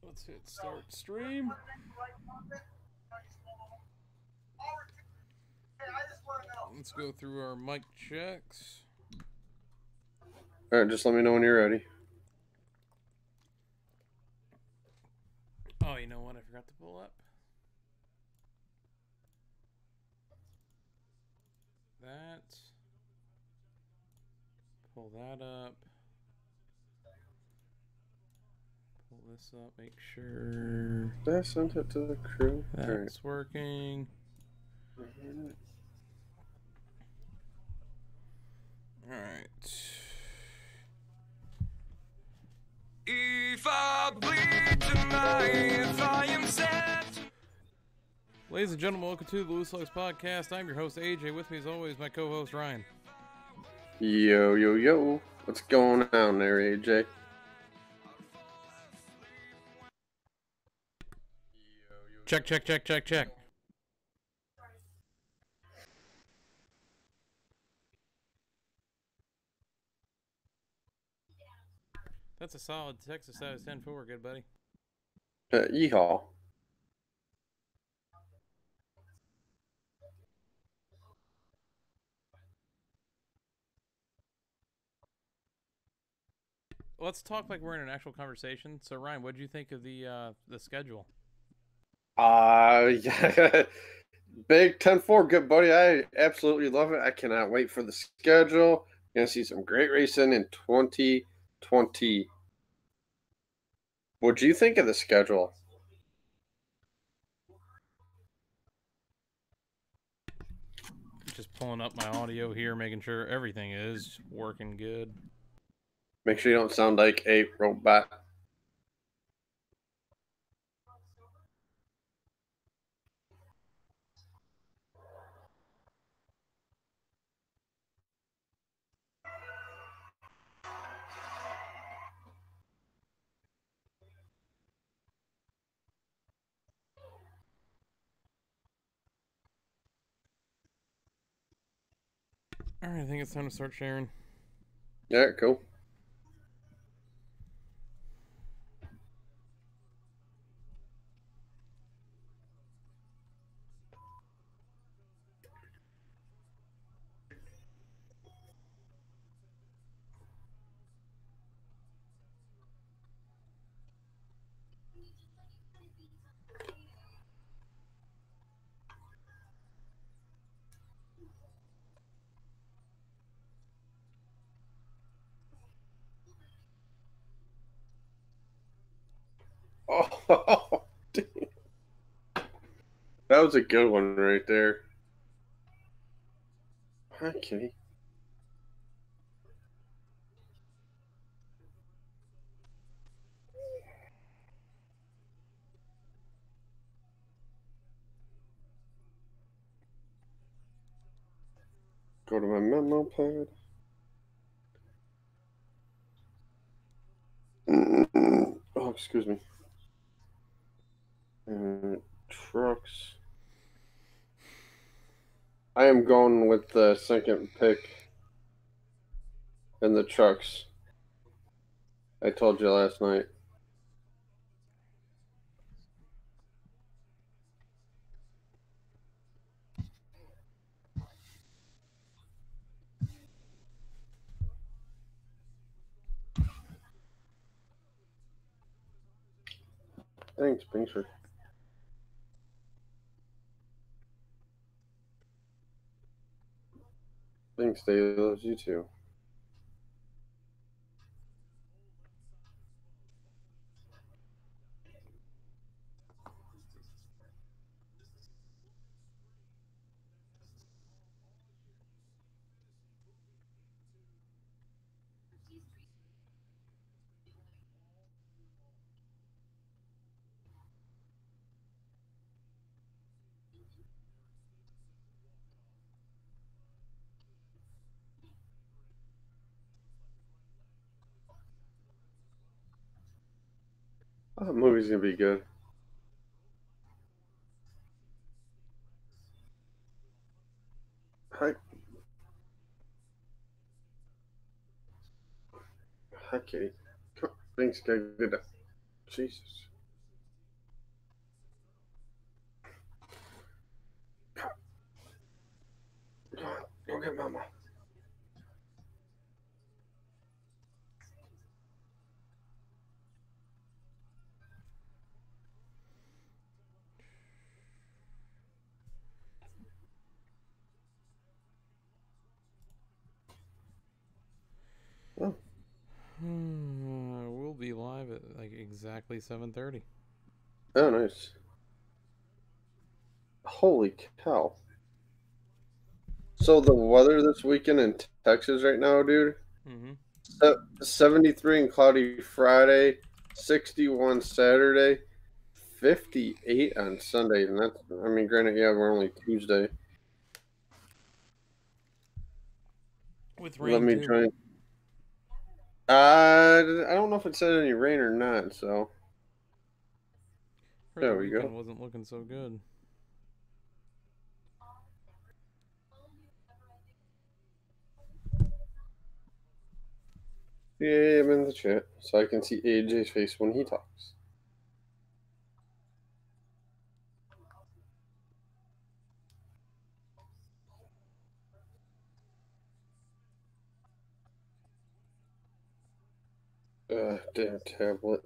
Let's hit start stream. Let's go through our mic checks. All right, just let me know when you're ready. Oh, you know what? I forgot to pull up. That. Pull that up. Pull this up. Make sure. I sent it to the crew. That's working. All right. If I bleed tonight, if I am sad. Ladies and gentlemen, welcome to the Lugs podcast. I'm your host AJ. With me, as always, my co-host Ryan. Yo, yo, yo! What's going on there, AJ? Check, check, check, check, check. That's a solid Texas out of 10-4, good buddy. Yeehaw. Let's talk like we're in an actual conversation. So, Ryan, what did you think of the schedule? Yeah. Big 10-4, good buddy. I absolutely love it. I cannot wait for the schedule. Gonna see some great racing in 2020. What do you think of the schedule? Just pulling up my audio here, making sure everything is working good. Make sure you don't sound like a robot. All right, I think it's time to start sharing. Yeah, cool. Oh, that was a good one right there. Hi, kitty. Go to my memo pad. Oh, excuse me. Trucks. I am going with the second pick in the trucks. I told you last night. Thanks, Pinkford. Thanks, Dave. Loves you too. Oh, that movie's gonna be good. Hi. Hi, kitty. Thanks, guys. Jesus. get mama. Oh. We'll be live at like exactly 7:30. Oh, nice. Holy cow. So the weather this weekend in Texas right now, dude, 73 and cloudy Friday, 61 Saturday, 58 on Sunday. And that's, I mean, granted, yeah, we're only Tuesday. With rain, Let me too. try. I don't know if it said any rain or not, so. There we go. Wasn't looking so good. Yeah, I'm in the chat, so I can see AJ's face when he talks. Damn tablet.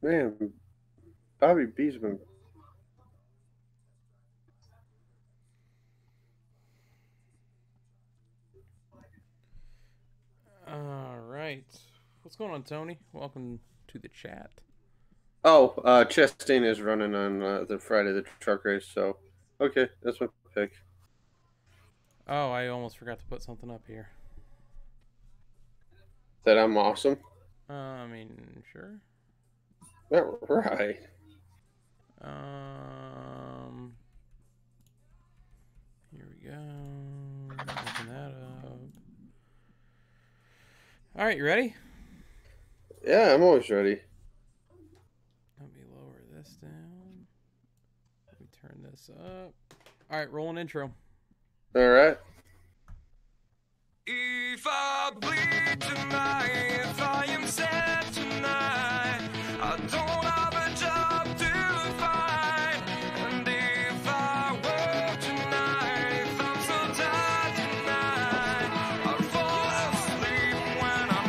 Man, Bobby B's been. All right. What's going on, Tony? Welcome to the chat. Oh, Chastain is running on the Friday the truck race, so okay, that's my pick. Oh, I almost forgot to put something up here. That I'm awesome. I mean, sure. All right. Here we go. Open that up. All right, you ready? Yeah, I'm always ready. Let me lower this down. Let me turn this up. All right, roll an intro. All right. If I bleed tonight, if I am sad tonight, I don't have a job to find. And if I work tonight, if I'm so tired tonight, I'll fall asleep when I'm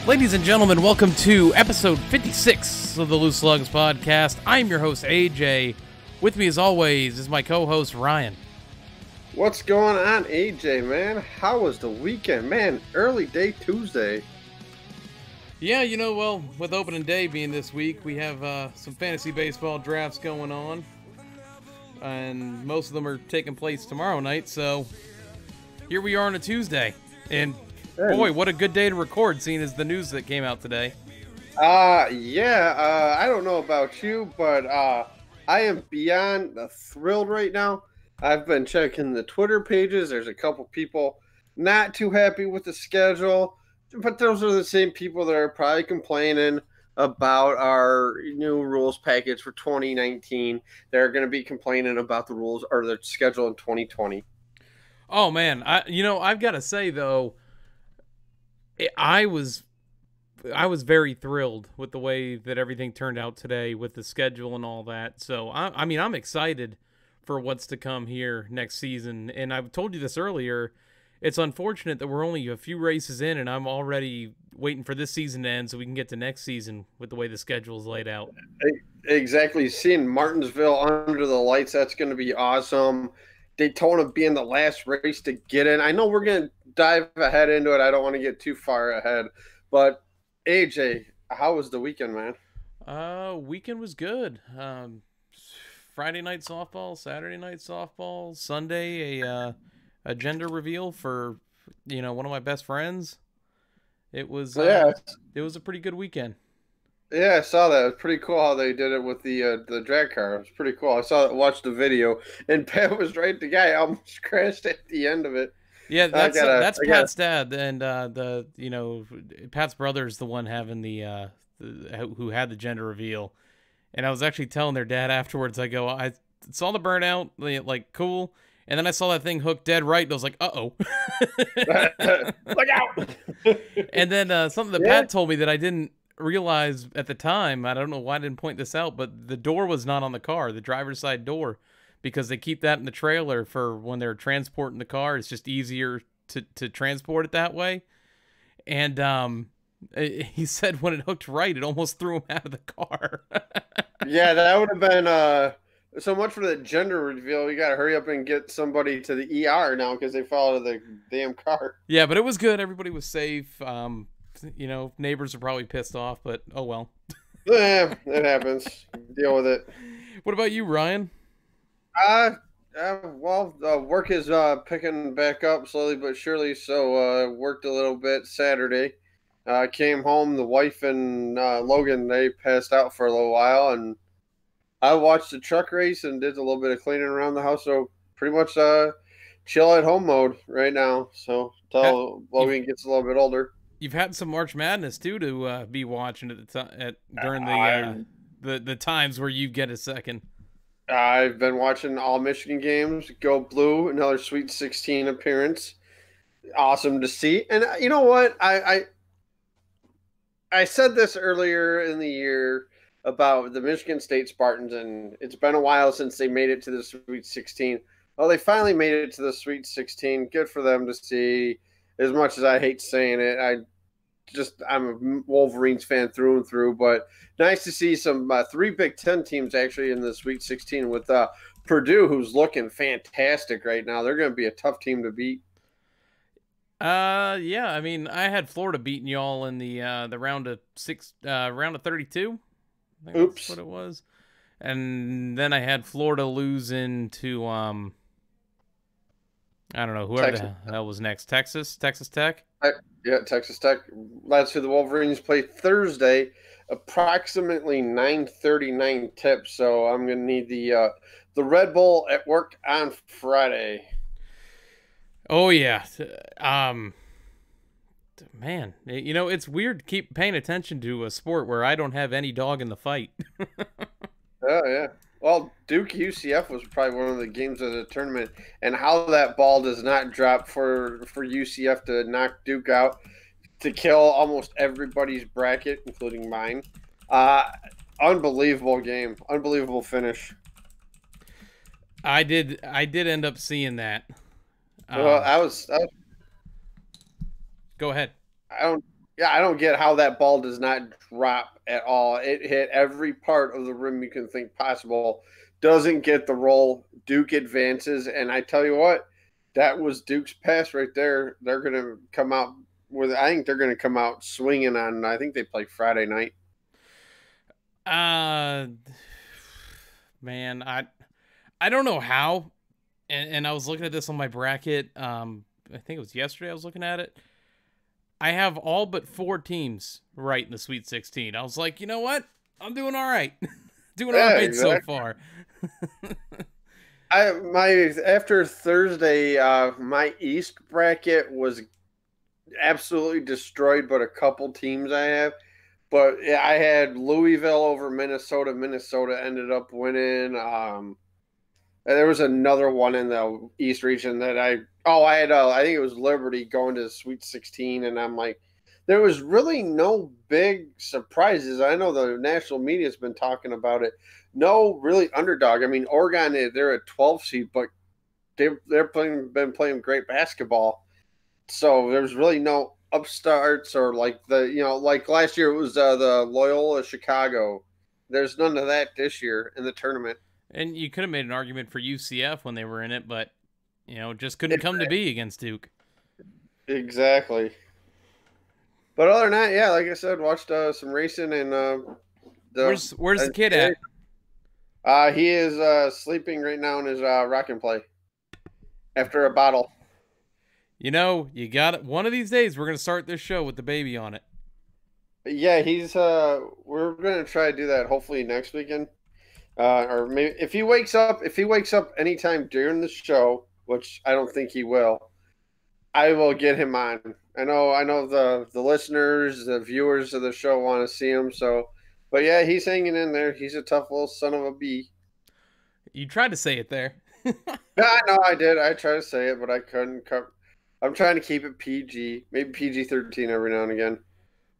home. Ladies and gentlemen, welcome to episode 56 of the Loose Lugs podcast. I'm your host, AJ. With me, as always, is my co-host, Ryan. What's going on, AJ, man? How was the weekend? Man, early day Tuesday. Yeah, you know, well, with opening day being this week, we have some fantasy baseball drafts going on. And most of them are taking place tomorrow night, so here we are on a Tuesday. And boy, what a good day to record, seeing as the news that came out today. I don't know about you, but I am beyond thrilled right now. I've been checking the Twitter pages. There's a couple people not too happy with the schedule, but those are the same people that are probably complaining about our new rules package for 2019. They're going to be complaining about the rules or the schedule in 2020. Oh man, I've got to say though, I was very thrilled with the way that everything turned out today with the schedule and all that. So I mean, I'm excited for what's to come here next season. And I've told you this earlier. It's unfortunate that we're only a few races in, and I'm already waiting for this season to end so we can get to next season with the way the schedule is laid out. Exactly. Seeing Martinsville under the lights, that's going to be awesome. Daytona being the last race to get in. I know we're going to dive ahead into it. I don't want to get too far ahead. But, AJ, how was the weekend, man? Weekend was good. Friday night softball, Saturday night softball, Sunday a gender reveal for one of my best friends. It was it was a pretty good weekend. Yeah, I saw that. It was pretty cool how they did it with the drag car. It was pretty cool. Watched the video, and Pat was right. The guy almost crashed at the end of it. Yeah, that's Pat's dad, and Pat's brother is the one having the who had the gender reveal. And I was actually telling their dad afterwards. I go, I saw the burnout, like cool, and then I saw that thing hooked dead right, and I was like, uh-oh. Look out! And then something that Pat told me that I didn't realize at the time, I don't know why I didn't point this out, but the door was not on the car, the driver's side door, because they keep that in the trailer for when they're transporting the car. It's just easier to transport it that way. And he said when it hooked right, it almost threw him out of the car. Yeah, that would have been so much for the gender reveal. We got to hurry up and get somebody to the ER now because they fell out of the damn car. Yeah, but it was good. Everybody was safe. Neighbors are probably pissed off, but oh well. Yeah, it happens. Deal with it. What about you, Ryan? Work is picking back up slowly but surely. So worked a little bit Saturday. Came home. The wife and Logan, they passed out for a little while, and I watched the truck race and did a little bit of cleaning around the house. So pretty much chill at home mode right now. So until Logan gets a little bit older. You've had some March Madness too to be watching at the time during the times where you get a second. I've been watching all Michigan games. Go Blue, another Sweet 16 appearance. Awesome to see. And you know what? I said this earlier in the year about the Michigan State Spartans, and it's been a while since they made it to the Sweet 16. Well, they finally made it to the Sweet 16. Good for them to see. As much as I hate saying it, I'm a Wolverines fan through and through, but nice to see some 3 Big Ten teams actually in the Sweet 16 with Purdue, who's looking fantastic right now. They're going to be a tough team to beat. Yeah, I mean, I had Florida beating y'all in the round of 32. I think Oops, that's what it was. And then I had Florida losing to I don't know, whoever the hell was next. Texas Tech? Yeah, Texas Tech. That's who the Wolverines play Thursday, approximately 9:39 tip. So I'm going to need the Red Bull at work on Friday. Oh, yeah. Man, it's weird to keep paying attention to a sport where I don't have any dog in the fight. Oh, yeah. Well, Duke UCF was probably one of the games of the tournament, and how that ball does not drop for UCF to knock Duke out, to kill almost everybody's bracket, including mine. Unbelievable game, unbelievable finish. I did end up seeing that. Well, Go ahead. I don't get how that ball does not drop at all. It hit every part of the rim you can think possible. Doesn't get the roll. Duke advances, and I tell you what, that was Duke's pass right there. They're going to come out with. I think they're going to come out swinging on. I think they play Friday night. Man, I don't know how, and I was looking at this on my bracket. I think it was yesterday. I was looking at it. I have all but 4 teams right in the Sweet 16. I was like, you know what? I'm doing all right. Doing all right exactly. So far. After Thursday, my East bracket was absolutely destroyed, but a couple teams I have. But yeah, I had Louisville over Minnesota. Minnesota ended up winning. And there was another one in the East region that I had I think it was Liberty going to the Sweet 16, and I'm like, there was really no big surprises. I know the national media's been talking about it. No really underdog. I mean, Oregon, they're a 12 seed, but been playing great basketball. So there's really no upstarts or like like last year it was the Loyola Chicago. There's none of that this year in the tournament. And you could have made an argument for UCF when they were in it, but just couldn't come to be against Duke. Exactly. But other than that, yeah, like I said, watched some racing and where's the kid at? He is sleeping right now in his rock and play after a bottle. You got it. One of these days, we're gonna start this show with the baby on it. Yeah, he's we're gonna try to do that hopefully next weekend. Or maybe if he wakes up anytime during the show, which I don't think he will, I will get him on. I know the listeners, the viewers of the show want to see him. So, but yeah, he's hanging in there. He's a tough little son of a bee. You tried to say it there. Yeah, I know I did. I tried to say it, but I couldn't. I'm trying to keep it PG, maybe PG-13 every now and again.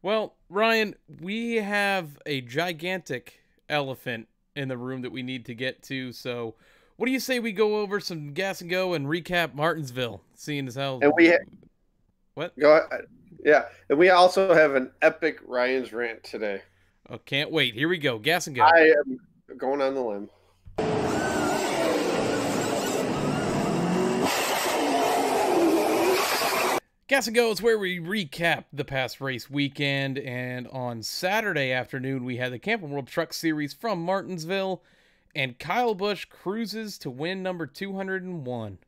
Well, Ryan, we have a gigantic elephant in the room that we need to get to. So, what do you say we go over some gas and go and recap Martinsville, seeing as how? And what? Go ahead. Yeah, and we also have an epic Ryan's rant today. Oh, can't wait. Here we go. Gas and go. I am going on the limb. Gas and Go is where we recap the past race weekend, and on Saturday afternoon we had the Camping World Truck Series from Martinsville, and Kyle Busch cruises to win number 201.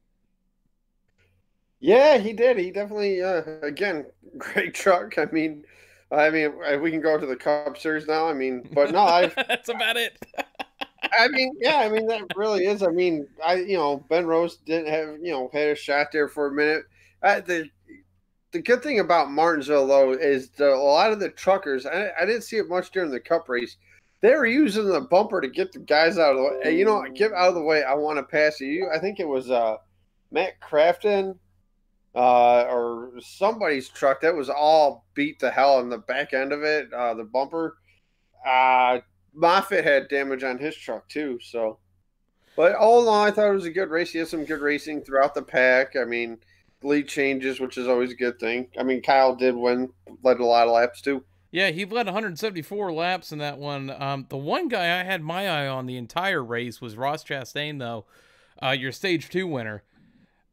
Yeah, he did. He definitely, again, great truck. I mean, we can go to the Cup Series now. I mean, but no, that's about it. that really is. I mean, Ben Rose didn't have, had a shot there for a minute. The good thing about Martinsville, though, is a lot of the truckers, I didn't see it much during the Cup race, they were using the bumper to get the guys out of the way. Hey, get out of the way. I want to pass you. I think it was Matt Crafton or somebody's truck that was all beat to hell in the back end of it, the bumper. Moffitt had damage on his truck, too. So, but all in all, I thought it was a good race. He had some good racing throughout the pack. I mean, lead changes, which is always a good thing. I mean, Kyle did led a lot of laps too. Yeah, he led 174 laps in that one. The one guy I had my eye on the entire race was Ross Chastain, though, your Stage 2 winner.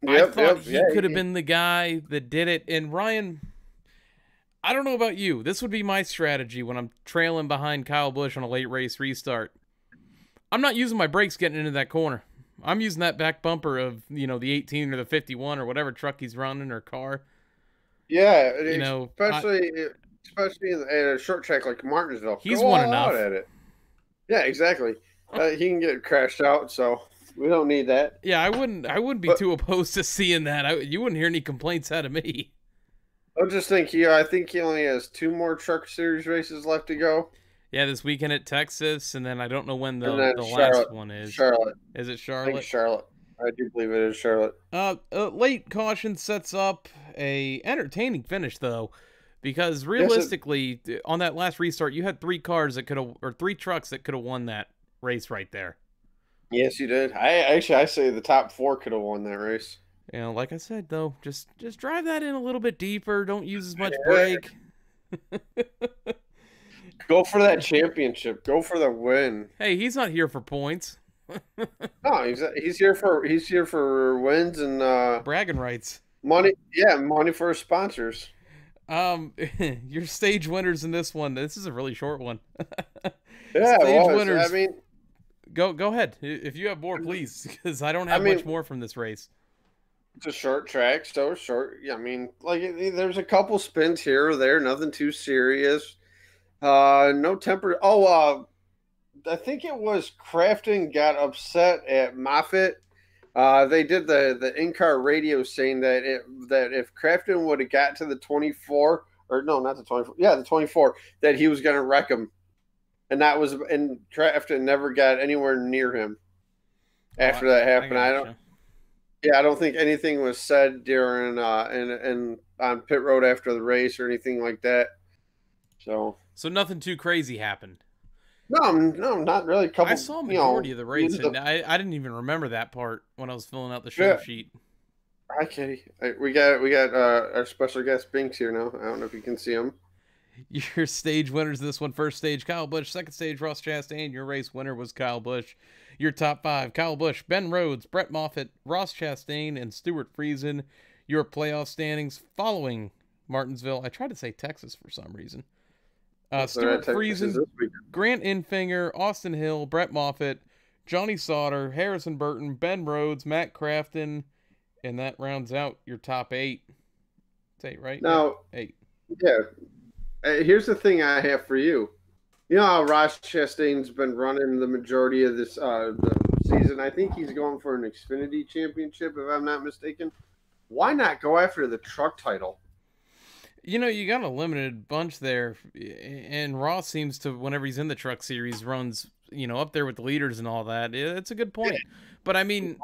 I thought he could have been the guy that did it. And Ryan, I don't know about you. This would be my strategy when I'm trailing behind Kyle Busch on a late race restart. I'm not using my brakes getting into that corner. I'm using that back bumper of, the 18 or the 51 or whatever truck he's running or car. Yeah, especially in a short track like Martinsville. He's won enough. At it. Yeah, exactly. He can get crashed out, so we don't need that. Yeah, I wouldn't be too opposed to seeing that. You wouldn't hear any complaints out of me. I just think I think he only has 2 more Truck Series races left to go. Yeah, this weekend at Texas, and then I don't know when the last one is. Charlotte. Is it Charlotte? I think Charlotte. I do believe it is Charlotte. Late caution sets up a entertaining finish, though, because realistically, on that last restart, you had 3 trucks that could have won that race right there. Yes, you did. I say the top 4 could have won that race. Like I said, though, just drive that in a little bit deeper. Don't use as much brake. Go for that championship. Go for the win. Hey, he's not here for points. No, he's here for wins and bragging rights. Money. Yeah, money for his sponsors. Your stage winners in this one. This is a really short one. Yeah, stage winners. I mean, go ahead if you have more, please, because I don't have much more from this race. It's a short track, so short. Yeah, I mean, there's a couple spins here or there, nothing too serious. No temper. I think it was Crafton got upset at Moffitt. They did the in-car radio saying that if Crafton would have got to the 24 or no, not the 24. Yeah, the 24, that he was going to wreck him. And that was, and Kraft never got anywhere near him after that happened. I don't think anything was said during and on pit road after the race or anything like that. So nothing too crazy happened. No, not really. I saw a majority of the race, and I didn't even remember that part when I was filling out the show sheet. Hi, Katie. We got our special guest Binks here now. I don't know if you can see him. Your stage winners this one: first stage, Kyle Busch; second stage, Ross Chastain. Your race winner was Kyle Busch. Your top 5: Kyle Busch, Ben Rhodes, Brett Moffitt, Ross Chastain, and Stuart Friesen. Your playoff standings following Martinsville. I tried to say Texas for some reason. Stuart Friesen, Grant Enfinger, Austin Hill, Brett Moffitt, Johnny Sauter, Harrison Burton, Ben Rhodes, Matt Crafton, and that rounds out your top 8. It's 8, right? Now, yeah, 8. Yeah. Here's the thing I have for you. You know how Ross Chastain's been running the majority of this the season? I think he's going for an Xfinity championship, if I'm not mistaken. Why not go after the truck title? You know, you got a limited bunch there, and Ross seems to, whenever he's in the truck series, runs, up there with the leaders and all that. It's a good point. But, I mean,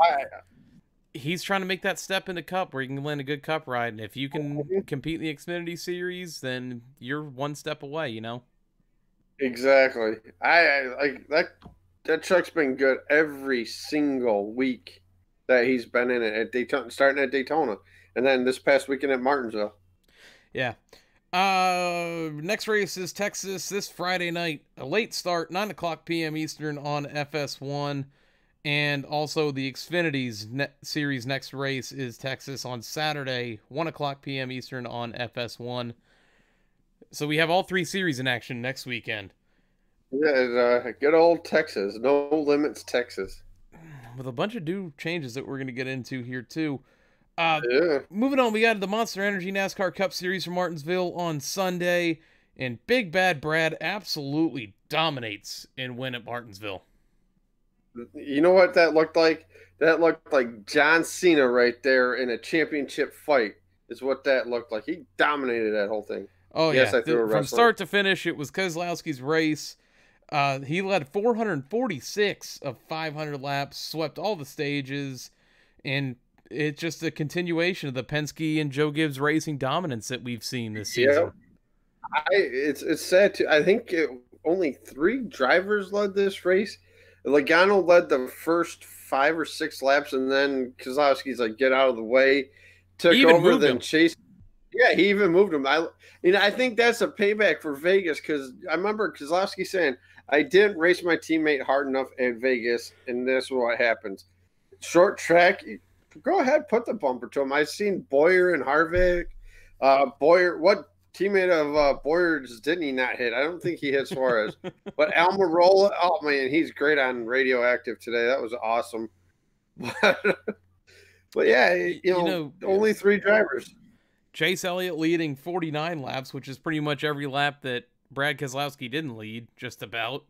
he's trying to make that step into Cup where he can land a good Cup ride, and if you can compete in the Xfinity series, then you're one step away, Exactly. I like that truck's been good every single week that he's been in it at Daytona, starting at Daytona, and then this past weekend at Martinsville. Yeah. Next race is Texas this Friday night. A late start, 9:00 p.m. Eastern on FS1. And also the Xfinity's series next race is Texas on Saturday, 1:00 p.m. Eastern on FS1. So we have all 3 series in action next weekend. Yeah, good old Texas. No limits, Texas. With a bunch of new changes that we're going to get into here, too. Moving on, we got the Monster Energy NASCAR Cup Series from Martinsville on Sunday, and Big Bad Brad absolutely dominates in win at Martinsville. You know what that looked like? That looked like John Cena right there in a championship fight is what that looked like. He dominated that whole thing. Oh, yes, yeah. From start to finish, it was Keselowski's race. He led 446 of 500 laps, swept all the stages, and it's just a continuation of the Penske and Joe Gibbs Racing dominance that we've seen this season. Yeah. It's sad too. I think only 3 drivers led this race. Logano led the first 5 or 6 laps, and then Keselowski's like, get out of the way, took over, then Chase. Yeah, he even moved him. I think that's a payback for Vegas, because I remember Keselowski saying, I didn't race my teammate hard enough at Vegas, and this is what happens. Short track, go ahead, put the bumper to him. I've seen Boyer and Harvick. Boyer, what teammate of Boyer's didn't he not hit? I don't think he hit Suarez. But Almirola, oh, man, he's great on Radioactive today. That was awesome. But yeah, only 3 drivers. Chase Elliott leading 49 laps, which is pretty much every lap that Brad Keselowski didn't lead, just about.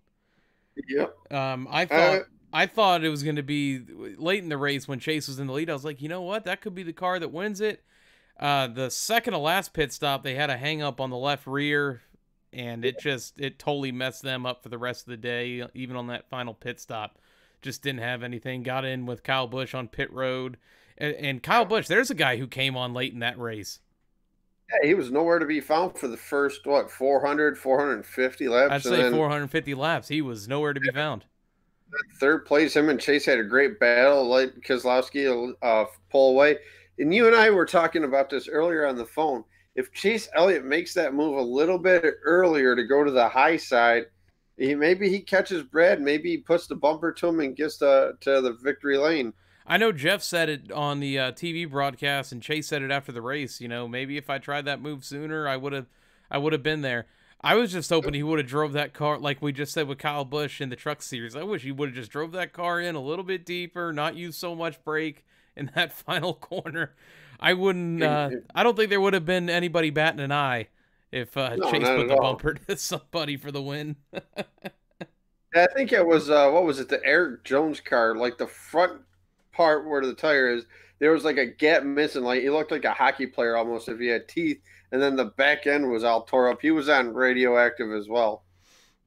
Yep. I thought it was going to be late in the race when Chase was in the lead. I was like, you know what? That could be the car that wins it. The second to last pit stop, they had a hang up on the left rear, and it totally messed them up for the rest of the day. Even on that final pit stop, just didn't have anything. Got in with Kyle Busch on pit road, and Kyle Busch, there's a guy who came on late in that race. Yeah, he was nowhere to be found for the first 450 laps. I'd say 450 laps. He was nowhere to be found. Third place, him and Chase had a great battle. Like Keselowski pull away. And you and I were talking about this earlier on the phone. If Chase Elliott makes that move a little bit earlier to go to the high side, maybe he catches Brad. Maybe he puts the bumper to him and gets to the victory lane. I know Jeff said it on the TV broadcast, and Chase said it after the race. Maybe if I tried that move sooner, I would have been there. I was just hoping he would have drove that car, like we just said with Kyle Busch in the truck series. I wish he would have just drove that car in a little bit deeper, not used so much brake in that final corner. I wouldn't. I don't think there would have been anybody batting an eye if Chase put the bumper to somebody for the win. I think it was what was it? The Eric Jones car, like the front part where the tire is. there was like a gap missing. Like he looked like a hockey player almost if he had teeth, and then the back end was all tore up. He was on radioactive as well.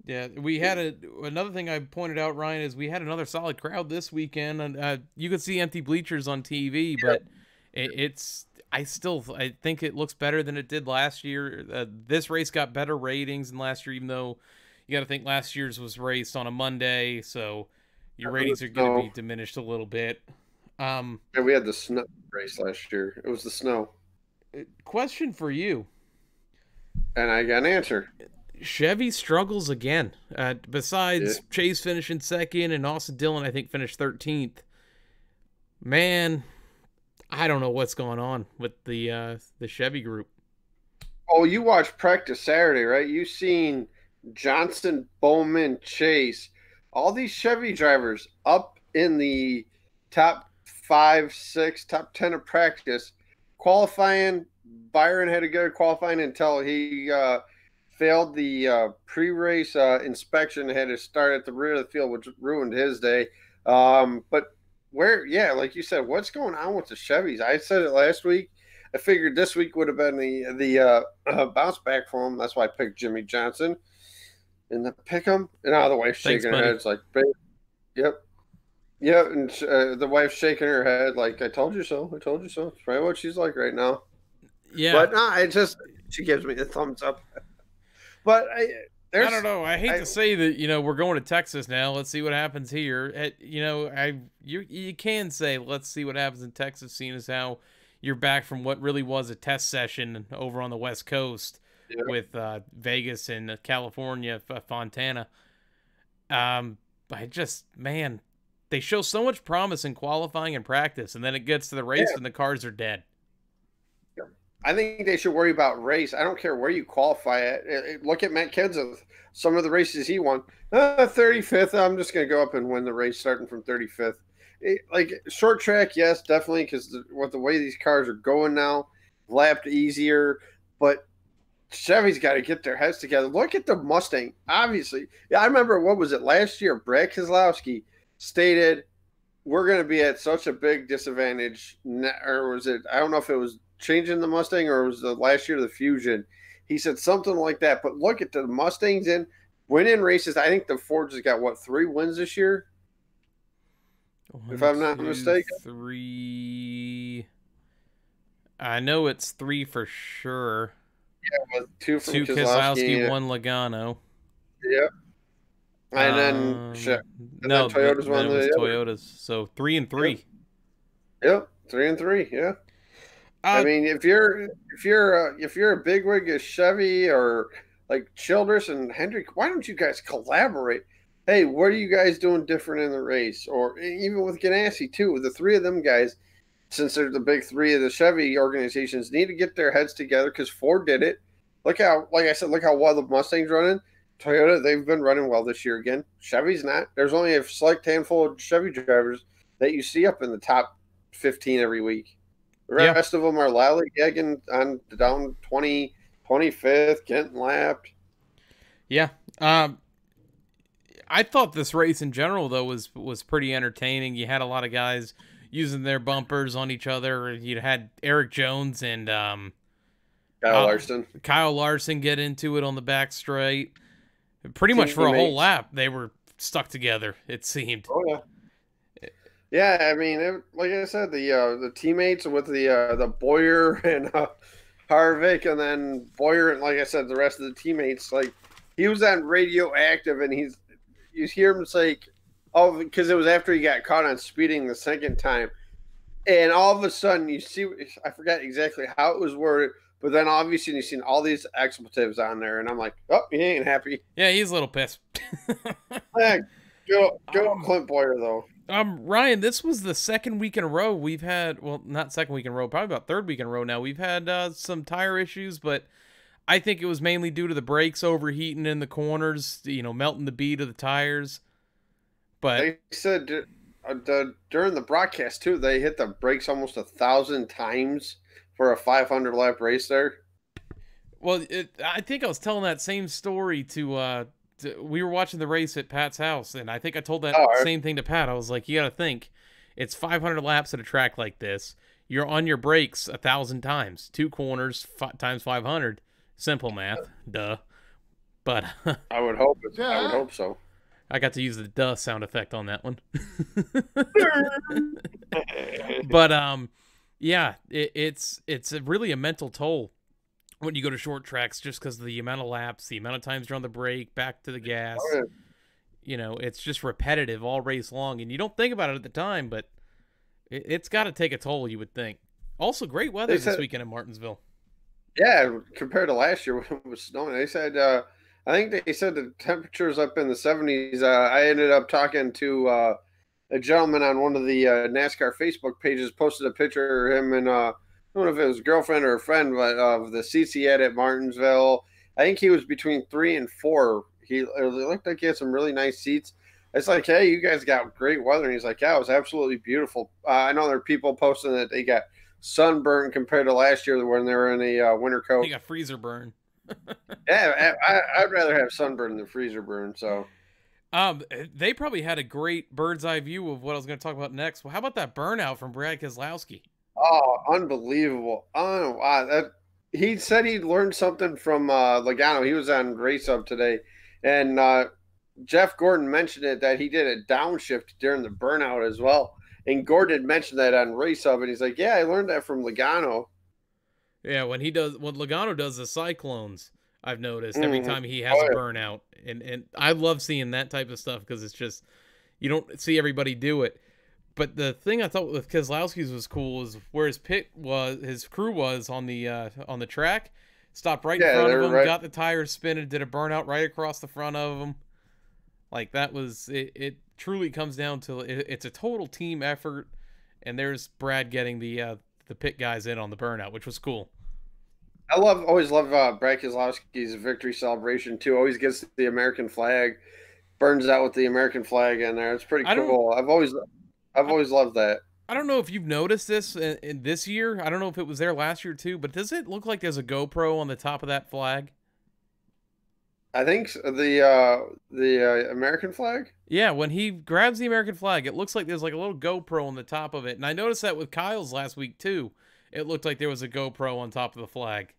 Yeah, we had another thing I pointed out, Ryan, is we had another solid crowd this weekend, and you could see empty bleachers on TV, but I think it looks better than it did last year. This race got better ratings than last year, even though you got to think last year's was raced on a Monday, so your ratings are going to be diminished a little bit. Yeah, we had the snow race last year. It was the snow. Question for you. And I got an answer. Chevy struggles again. Besides Chase finishing second and Austin Dillon, I think, finished 13th. Man, I don't know what's going on with the Chevy group. Oh, you watched practice Saturday, right? You seen Johnson, Bowman, Chase, all these Chevy drivers up in the top 5, 6, top 10 of practice. Qualifying, Byron had a good qualifying until he failed the pre-race inspection, had to start at the rear of the field, which ruined his day. But like you said, what's going on with the Chevys? I said it last week. I figured this week would have been the bounce back for him. That's why I picked Jimmy Johnson in the pick 'em. And the wife's shaking her head. It's like, yep. And the wife's shaking her head like, I told you so. I told you so. It's probably what she's like right now. Yeah. But she gives me the thumbs up. But I don't know. I hate to say that, we're going to Texas now. Let's see what happens here. You can say, let's see what happens in Texas, seeing as how you're back from what really was a test session over on the West Coast with Vegas and California, Fontana. They show so much promise in qualifying and practice, and then it gets to the race and the cars are dead. I think they should worry about race. I don't care where you qualify at. Look at Matt Kenseth. Some of the races he won. 35th, I'm just going to go up and win the race starting from 35th. Short track, yes, definitely, because with the way these cars are going now, lapped easier. But Chevy's got to get their heads together. Look at the Mustang, obviously. Yeah, I remember, what was it, last year? Brad Keselowski stated, we're going to be at such a big disadvantage. Or was it, I don't know if it was changing the Mustang or it was the last year of the Fusion. He said something like that. But look at the Mustangs winning races. I think the Fords has got, 3 wins this year? If I'm not mistaken. 3. I know it's 3 for sure. Yeah, with 2 from 2 Keselowski, 1 Logano. Yep. And then Toyota's won the Toyotas. So 3 and 3. Yep, 3 and 3. Yeah. I mean, if you're a bigwig of Chevy or like Childress and Hendrick, why don't you guys collaborate? Hey, what are you guys doing different in the race? Or even with Ganassi too, the 3 of them guys, since they're the big 3 of the Chevy organizations, need to get their heads together because Ford did it. Look how well the Mustang's running. Toyota, they've been running well this year again. Chevy's not. There's only a select handful of Chevy drivers that you see up in the top 15 every week. The rest of them are lollygagging on down 20, 25th, getting lapped. Yeah. I thought this race in general, though, was pretty entertaining. You had a lot of guys using their bumpers on each other. You had Eric Jones and Kyle Larson get into it on the back straight. Pretty much for a whole lap, they were stuck together, it seemed. Oh, yeah. Yeah, I mean, like I said, the teammates with the Boyer and Harvick, and then Boyer and, like I said, the rest of the teammates, like, he was on radioactive, and you hear him say, oh, because it was after he got caught on speeding the second time, and all of a sudden you see, I forgot exactly how it was worded, but then obviously you've seen all these expletives on there, and I'm like, oh, he ain't happy. Yeah, he's a little pissed. Go Clint Boyer, though. Ryan, this was the second week in a row we've had, well, not second week in a row, probably about third week in a row now. We've had some tire issues, but I think it was mainly due to the brakes overheating in the corners, melting the bead of the tires. But they said during the broadcast, too, they hit the brakes almost 1,000 times for a 500-lap race there. Well, I think I was telling that same story to we were watching the race at Pat's house, and I think I told that same thing to Pat. I was like, you got to think, It's 500 laps at a track like this. You're on your brakes 1,000 times. 2 corners times 500. Simple math. Duh. But I would hope I would hope so. I got to use the duh sound effect on that one. But yeah, it's really a mental toll when you go to short tracks, just because of the amount of laps, the amount of times you're on the brake, back to the gas. Oh, yeah. You know, it's just repetitive all race long, and you don't think about it at the time, but it's got to take a toll, you would think. Also, great weather this weekend in Martinsville. Yeah, compared to last year when it was snowing. They said, I think they said the temperatures up in the 70s. I ended up talking to a gentleman on one of the NASCAR Facebook pages, posted a picture of him and I don't know if it was a girlfriend or a friend, but of the seats he had at Martinsville. I think he was between 3 and 4. It looked like he had some really nice seats. It's like, hey, you guys got great weather. And he's like, yeah, it was absolutely beautiful. I know there are people posting that they got sunburned compared to last year when they were in a winter coat. They got freezer burn. Yeah, I'd rather have sunburn than freezer burn. So, they probably had a great bird's eye view of what I was going to talk about next. Well, how about that burnout from Brad Keselowski? Oh, unbelievable! Oh, wow, he said he learned something from Logano. He was on Race Up today, and Jeff Gordon mentioned it that he did a downshift during the burnout as well. And Gordon mentioned that on Race Up, and he's like, "Yeah, I learned that from Logano." Yeah, when Logano does the cyclones, I've noticed every time he has a burnout, and I love seeing that type of stuff because it's just you don't see everybody do it. But the thing I thought with Keselowski's was cool is where his crew was on the track, stopped right in front of him, got the tires spinning, did a burnout right across the front of him. Like that was it. Truly comes down to it's a total team effort, and there's Brad getting the pit guys in on the burnout, which was cool. I always love Brad Keselowski's victory celebration too. Always gets the American flag, burns out with the American flag in there. It's pretty cool. I've always loved that. I don't know if you've noticed this in this year. I don't know if it was there last year too, but does it look like there's a GoPro on the top of that flag? I think the American flag. Yeah, when he grabs the American flag, it looks like there's like a little GoPro on the top of it. And I noticed that with Kyle's last week too. It looked like there was a GoPro on top of the flag.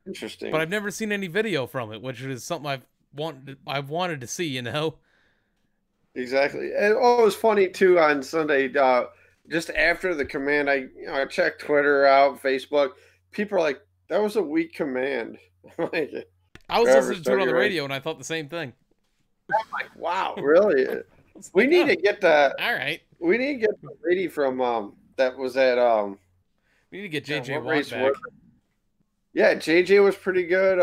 Interesting. But I've never seen any video from it, which is something I've wanted to see, you know. Exactly. And it was funny too on Sunday, just after the command, I checked Twitter out, Facebook. People are like, that was a weak command. I was listening to it on the radio, and I thought the same thing. I'm like, wow, really? We need to get that. All right. We need to get the lady from that was at we need to get JJ Watt back. Yeah, JJ was pretty good.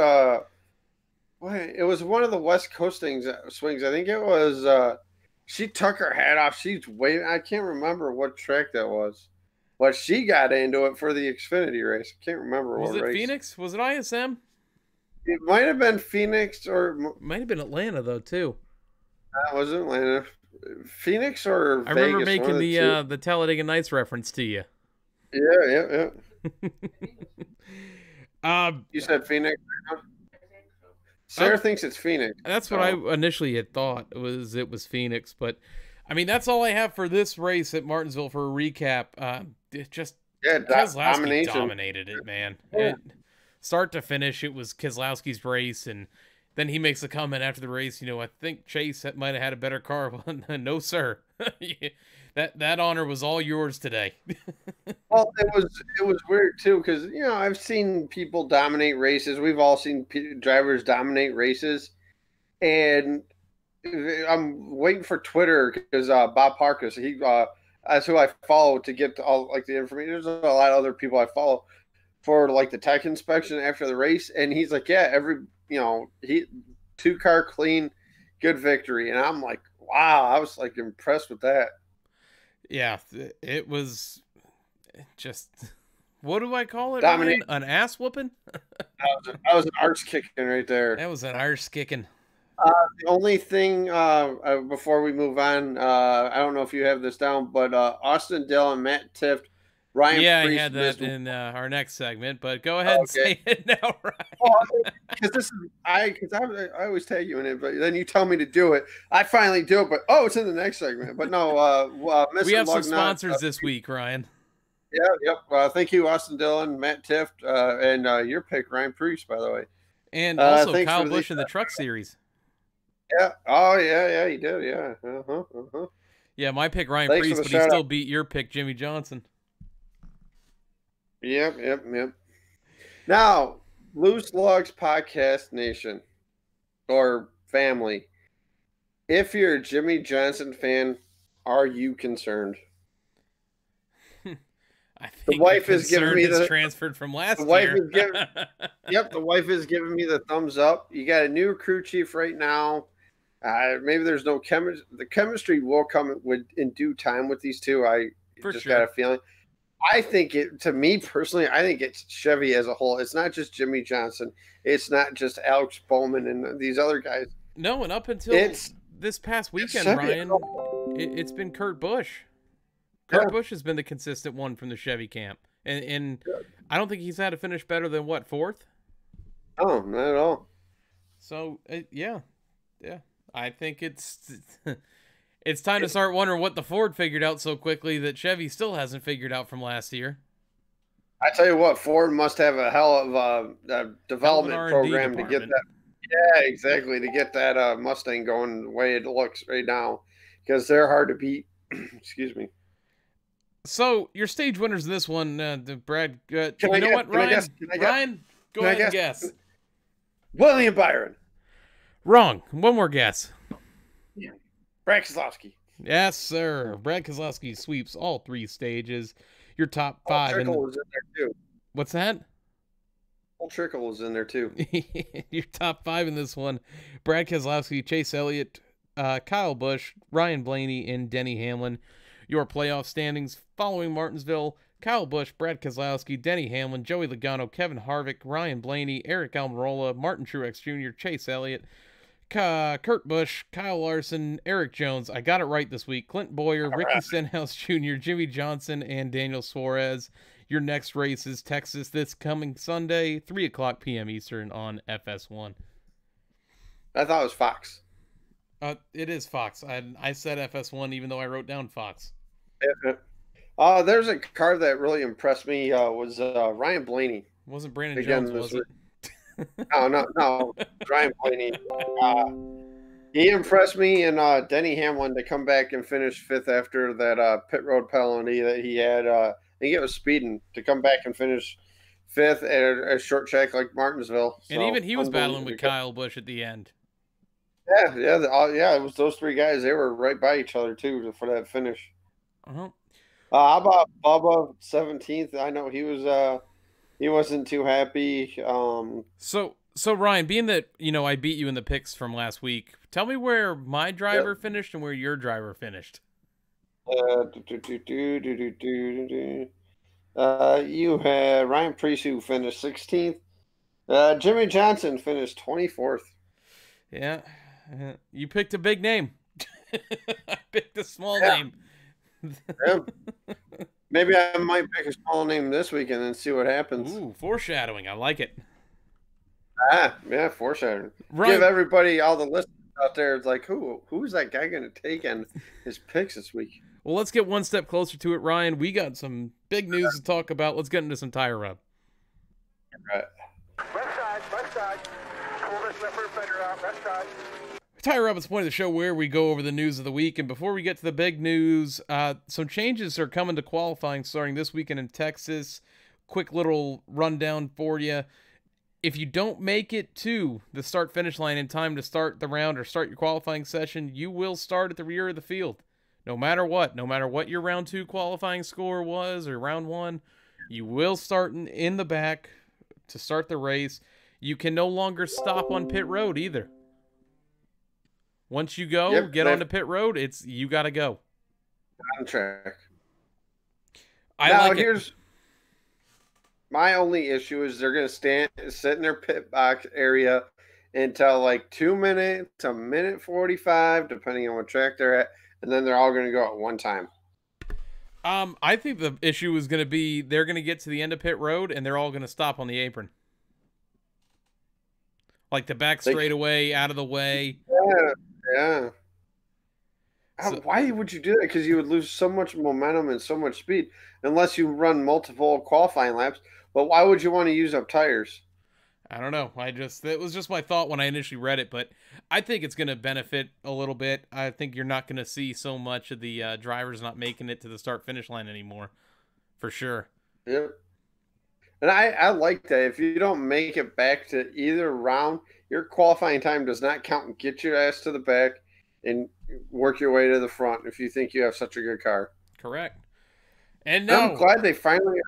It was one of the West Coast swings. I think it was. She took her hat off. I can't remember what track that was, but she got into it for the Xfinity race. I can't remember what race. Was it Phoenix? Was it ISM? It might have been Phoenix or might have been Atlanta though too. That was Atlanta. Phoenix or I remember making the Talladega Nights reference to you. Yeah. You said Phoenix. Sarah thinks it's Phoenix. That's what I initially had thought it was Phoenix, but I mean that's all I have for this race at Martinsville for a recap. Keselowski dominated it, man. Yeah. Start to finish, it was Keselowski's race, and then he makes a comment after the race. You know, I think Chase might have had a better car. No, sir. That honor was all yours today. Well, it was weird too because I've seen people dominate races. We've all seen drivers dominate races, and I'm waiting for Twitter because Bob Parkus, that's who I follow to get all like the information. There's a lot of other people I follow for like the tech inspection after the race, and he's like, yeah, he 2-car clean, good victory, and I'm like, wow, I was like impressed with that. Yeah, it was just, what do I call it? Dominate. An ass whooping? That was an arse kicking right there. That was an arse kicking. The only thing before we move on, I don't know if you have this down, but Austin Dillon, Matt Tifft, Ryan Yeah, I Preece had that missed. in our next segment, but go ahead and say it now, Because this is because I always tag you in it, but then you tell me to do it. I finally do it, but it's in the next segment. But no, Mr. We have some Lugnut, sponsors this week, Ryan. Yeah, yep. Thank you, Austin Dillon, Matt Tift, and your pick, Ryan Preece, by the way. And also thanks Kyle for Busch in the Truck Series. Yeah. Oh, yeah, he did. Yeah. Yeah, my pick Ryan Thanks Preece, for the but he shout still out. beat your pick Jimmy Johnson. Yep. Now, Loose Lugs Podcast Nation or family, if you're a Jimmy Johnson fan, are you concerned? I The think wife is giving me the transferred from last the wife year. is giving. Yep, the wife is giving me the thumbs up. You got a new crew chief right now. Maybe there's no chemistry. The chemistry will come in due time with these two. I got a feeling. I think to me personally, I think it's Chevy as a whole. It's not just Jimmy Johnson. It's not just Alex Bowman and these other guys. No, and up until this past weekend, Ryan, it's been Kurt Busch. Kurt Busch has been the consistent one from the Chevy camp. And I don't think he's had a finish better than, what, 4th? Oh, not at all. So, yeah. I think it's time to start wondering what the Ford figured out so quickly that Chevy still hasn't figured out from last year. I tell you what, Ford must have a hell of a development program to get that. Yeah, exactly, to get that Mustang going the way it looks right now, because they're hard to beat. Excuse me. So your stage winners in this one, Brad. Ryan, go ahead and guess. William Byron. Wrong. One more guess. Yeah. Brad Keselowski. Yes, sir. Brad Keselowski sweeps all 3 stages. Your top 5. Trickle was in there too. What's that? Old Trickle was in there too. Your top 5 in this one: Brad Keselowski, Chase Elliott, Kyle Busch, Ryan Blaney, and Denny Hamlin. Your playoff standings following Martinsville: Kyle Busch, Brad Keselowski, Denny Hamlin, Joey Logano, Kevin Harvick, Ryan Blaney, Eric Almirola, Martin Truex Jr., Chase Elliott, Kurt Busch, Kyle Larson, Eric Jones. I got it right this week. Clint Boyer, Ricky Stenhouse Jr., Jimmy Johnson, and Daniel Suarez. Your next race is Texas this coming Sunday, 3:00 p.m. Eastern on FS1. I thought it was Fox. It is Fox. I said FS1 even though I wrote down Fox. There's a car that really impressed me. Was Ryan Blaney. Wasn't Brandon Jones, was it? No. Ryan Blaney. He impressed me, and Denny Hamlin to come back and finish 5th after that pit road penalty that he had. I think it was speeding, to come back and finish 5th at a short track like Martinsville. And even he was battling with Kyle Busch at the end. Yeah. It was those 3 guys. They were right by each other too for that finish. Uh-huh. How about Bubba 17th? I know he was. He wasn't too happy. So Ryan, being that I beat you in the picks from last week, tell me where my driver finished and where your driver finished. You had Ryan Preece, who finished 16th. Jimmy Johnson finished 24th. Yeah, you picked a big name. I picked a small name. Yeah. Maybe I might pick a small name this weekend and see what happens. Ooh, foreshadowing. I like it. Yeah, foreshadowing. Right. Give everybody, all the listeners out there, it's like, who is that guy going to take in his picks this week? Well, let's get one step closer to it, Ryan. We got some big news to talk about. Let's get into some tire rub. All right. Left side. Pull this left fender out, left side. Tire Rub is the point of the show where we go over the news of the week. And before we get to the big news, some changes are coming to qualifying starting this weekend in Texas. Quick little rundown for you. If you don't make it to the start-finish line in time to start the round or start your qualifying session, you will start at the rear of the field. No matter what your round 2 qualifying score was or round 1, you will start in the back to start the race. You can no longer stop on pit road either. Once you go, get onto pit road, you got to go. On track. Here's my only issue is they're going to sit in their pit box area until like 2 minutes to 1:45, depending on what track they're at, and then they're all going to go at one time. I think the issue is going to be they're going to get to the end of pit road and they're all going to stop on the apron. Like the back straightaway, out of the way. Yeah. So, why would you do that? Because you would lose so much momentum and so much speed unless you run multiple qualifying laps. But why would you want to use up tires? I don't know. It was just my thought when I initially read it, but I think it's going to benefit a little bit. I think you're not going to see so much of the drivers not making it to the start-finish line anymore, for sure. Yep. And I like that. If you don't make it back to either round, your qualifying time does not count, and get your ass to the back and work your way to the front if you think you have such a good car. Correct. And now I'm glad they finally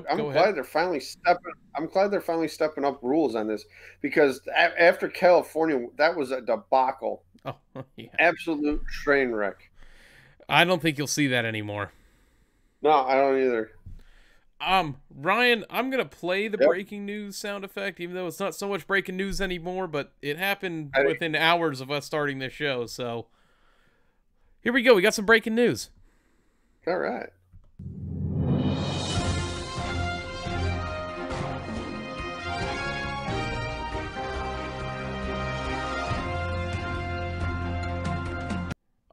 I'm glad they're finally stepping up rules on this, because after California, that was a debacle. Oh, yeah. Absolute train wreck. I don't think you'll see that anymore. No, I don't either. Ryan, I'm going to play the breaking news sound effect, even though it's not so much breaking news anymore, but it happened within hours of us starting this show. So here we go. We got some breaking news. All right.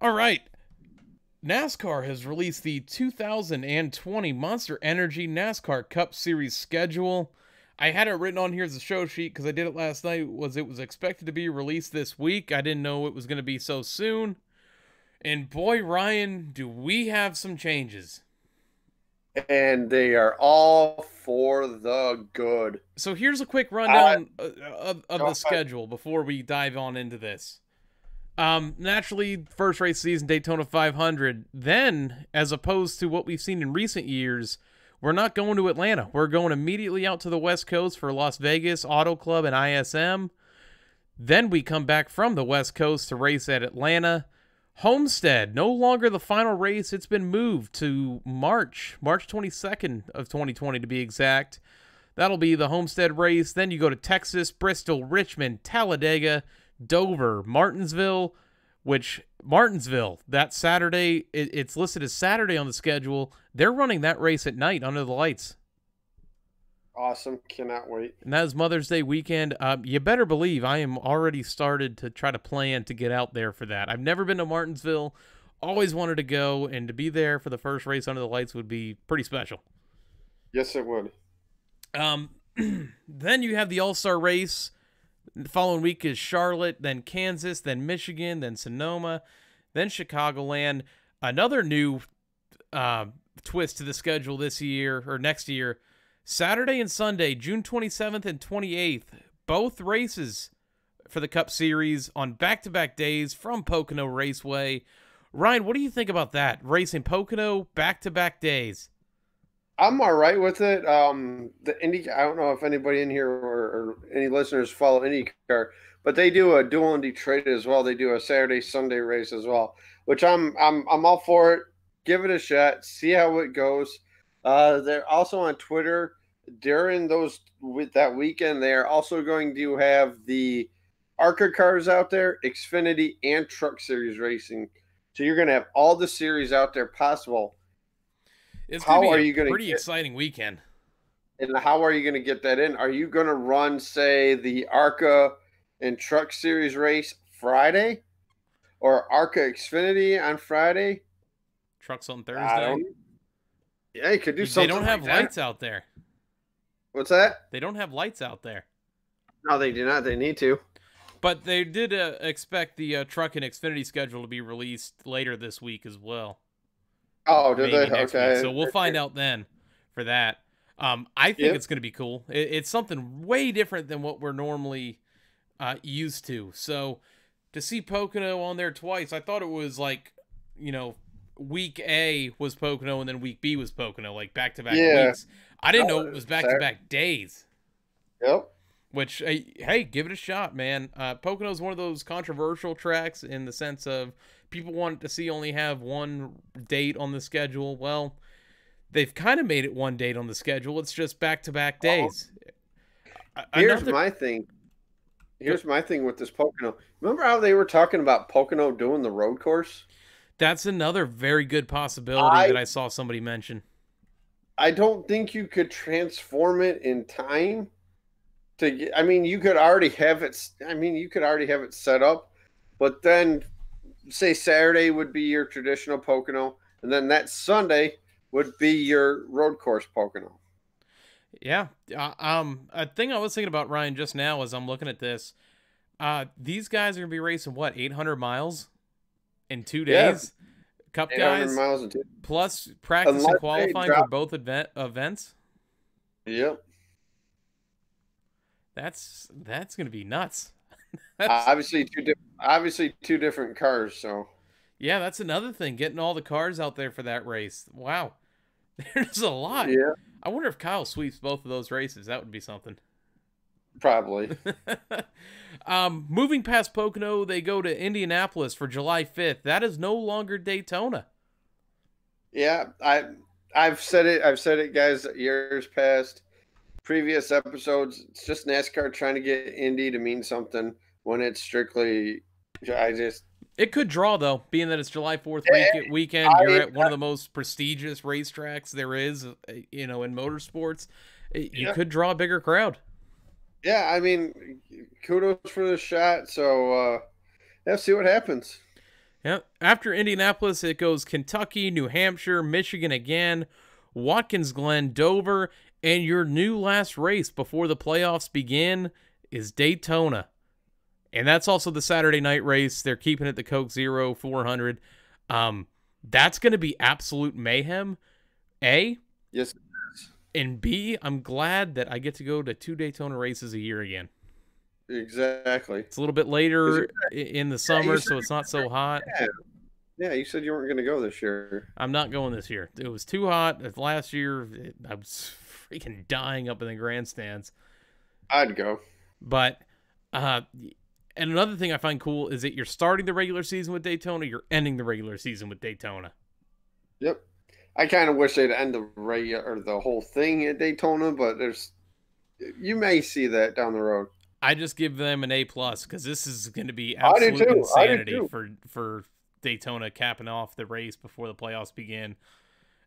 All right. NASCAR has released the 2020 Monster Energy NASCAR Cup Series schedule. I had it written on here as a show sheet because I did it last night. It was expected to be released this week. I didn't know it was going to be so soon. And boy, Ryan, do we have some changes. And they are all for the good. So here's a quick rundown of the schedule before we dive on into this. Naturally, first race season, Daytona 500. Then, as opposed to what we've seen in recent years, we're not going to Atlanta. We're going immediately out to the West Coast for Las Vegas, Auto Club, and ISM. Then we come back from the West Coast to race at Atlanta. Homestead, no longer the final race. It's been moved to March 22nd of 2020 to be exact. That'll be the Homestead race. Then you go to Texas, Bristol, Richmond, Talladega, Dover, Martinsville, that Saturday, it's listed as Saturday on the schedule. They're running that race at night under the lights. Awesome. Cannot wait. And that is Mother's Day weekend. You better believe I am already started to try to plan to get out there for that. I've never been to Martinsville. Always wanted to go, and to be there for the first race under the lights would be pretty special. Yes, it would. Then you have the All-Star race. The following week is Charlotte, then Kansas, then Michigan, then Sonoma, then Chicagoland. Another new twist to the schedule this year, or next year, Saturday and Sunday, June 27th and 28th, both races for the Cup Series on back-to-back days from Pocono Raceway. Ryan, what do you think about that? Racing Pocono back-to-back days. I'm all right with it. The Indy, I don't know if anybody in here or any listeners follow IndyCar, but they do a dual Indy trade as well. They do a Saturday, Sunday race as well, which I'm all for it. Give it a shot. See how it goes. They're also on Twitter during that weekend. They are also going to have the ARCA cars out there, Xfinity and Truck Series racing. So you're going to have all the series out there possible. It's going to be a pretty exciting weekend. And how are you going to get that in? Are you going to run, say, the ARCA and Truck Series race Friday? Or ARCA Xfinity on Friday? Trucks on Thursday? Yeah, you could do something. They don't have lights out there. What's that? They don't have lights out there. No, they do not. They need to. But they did expect the Truck and Xfinity schedule to be released later this week as well. Oh, did they? Okay. Week. So we'll find out then for that. I think it's going to be cool. It's something way different than what we're normally used to. So to see Pocono on there twice, I thought it was like, week A was Pocono and then week B was Pocono, like back-to-back weeks. I didn't know it was back-to-back days. Yep. Which, hey, give it a shot, man. Pocono is one of those controversial tracks in the sense of people want to see only have one date on the schedule. Well, they've kind of made it one date on the schedule. It's just back-to-back days. Here's my thing. Here's my thing with this Pocono. Remember how they were talking about Pocono doing the road course? That's another very good possibility that I saw somebody mention. I don't think you could transform it in time to get. I mean, you could already have it. I mean, you could already have it set up, but then say Saturday would be your traditional Pocono, and then that Sunday would be your road course Pocono. Yeah. A thing I was thinking about, Ryan, just now as I'm looking at this, these guys are going to be racing, what, 800 miles in 2 days? Yeah. Cup guys, miles plus practice and qualifying for both events? Yep. That's going to be nuts. Obviously two different cars, so. Yeah, that's another thing, getting all the cars out there for that race. Wow. There's a lot. Yeah. I wonder if Kyle sweeps both of those races. That would be something. Probably. Moving past Pocono, they go to Indianapolis for July 5th. That is no longer Daytona. Yeah, I've said it, guys, years past, previous episodes. It's just NASCAR trying to get Indy to mean something when it's strictly. It could draw, though, being that it's July 4th weekend. You're at one of the most prestigious racetracks there is, in motorsports. You could draw a bigger crowd. Yeah, I mean, kudos for the shot. So let's see what happens. Yeah. After Indianapolis, it goes Kentucky, New Hampshire, Michigan again, Watkins Glen, Dover, and your new last race before the playoffs begin is Daytona. And that's also the Saturday night race. They're keeping it the Coke Zero 400. That's going to be absolute mayhem. A? Yes. And B, I'm glad that I get to go to 2 Daytona races a year again. Exactly. It's a little bit later in the summer, so it's not so hot. Yeah, you said you weren't going to go this year. I'm not going this year. It was too hot. Last year, I was freaking dying up in the grandstands. I'd go. But, and another thing I find cool is that you're starting the regular season with Daytona, you're ending the regular season with Daytona. Yep. I kind of wish they'd end the whole thing at Daytona, but you may see that down the road. I just give them an A+ because this is going to be absolute insanity for Daytona capping off the race before the playoffs begin.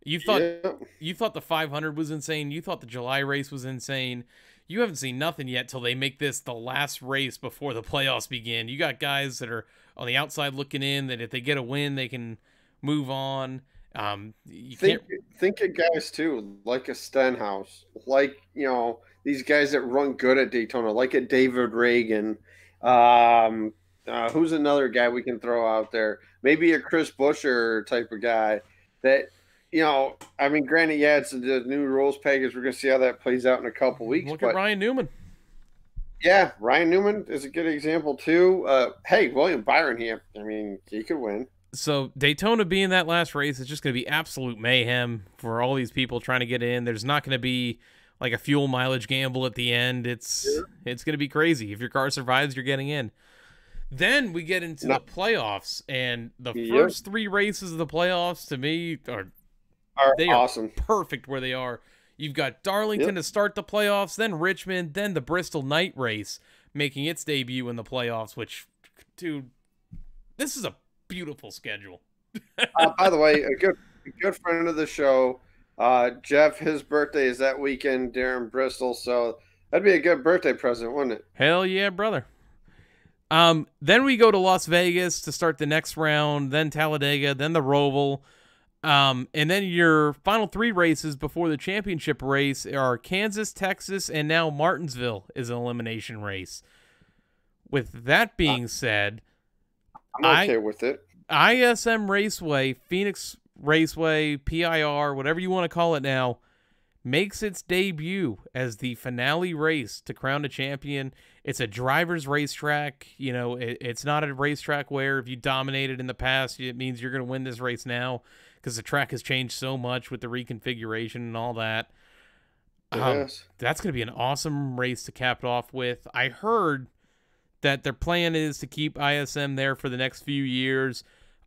You thought the 500 was insane. You thought the July race was insane. You haven't seen nothing yet till they make this the last race before the playoffs begin. You got guys that are on the outside looking in that if they get a win, they can move on. Think of guys too, like a Stenhouse, like these guys that run good at Daytona, like a David Reagan. Who's another guy we can throw out there? Maybe a Chris Buescher type of guy that, I mean, granted, yeah, it's the new rules package. We're going to see how that plays out in a couple weeks. Look at Ryan Newman. Yeah, Ryan Newman is a good example too. Hey, William Byron here. I mean, he could win. So Daytona being that last race is just going to be absolute mayhem for all these people trying to get in. There's not going to be like a fuel mileage gamble at the end. It's going to be crazy. If your car survives, you're getting in. Then we get into the playoffs, and the first 3 races of the playoffs to me are awesome. Perfect where they are. You've got Darlington to start the playoffs, then Richmond, then the Bristol night race making its debut in the playoffs, which, dude, this is a beautiful schedule. By the way, a good friend of the show, Jeff, his birthday is that weekend during Bristol, so that'd be a good birthday present, wouldn't it? Hell yeah, brother. Then we go to Las Vegas to start the next round, then Talladega, then the Roval. And then your final 3 races before the championship race are Kansas, Texas, and now Martinsville is an elimination race. With that being said, I'm okay with it. ISM Raceway, Phoenix Raceway, PIR, whatever you want to call it now, makes its debut as the finale race to crown a champion. It's a driver's racetrack. It's not a racetrack where if you dominated in the past, it means you're going to win this race now because the track has changed so much with the reconfiguration and all that. That's going to be an awesome race to cap it off with. I heard that their plan is to keep ISM there for the next few years.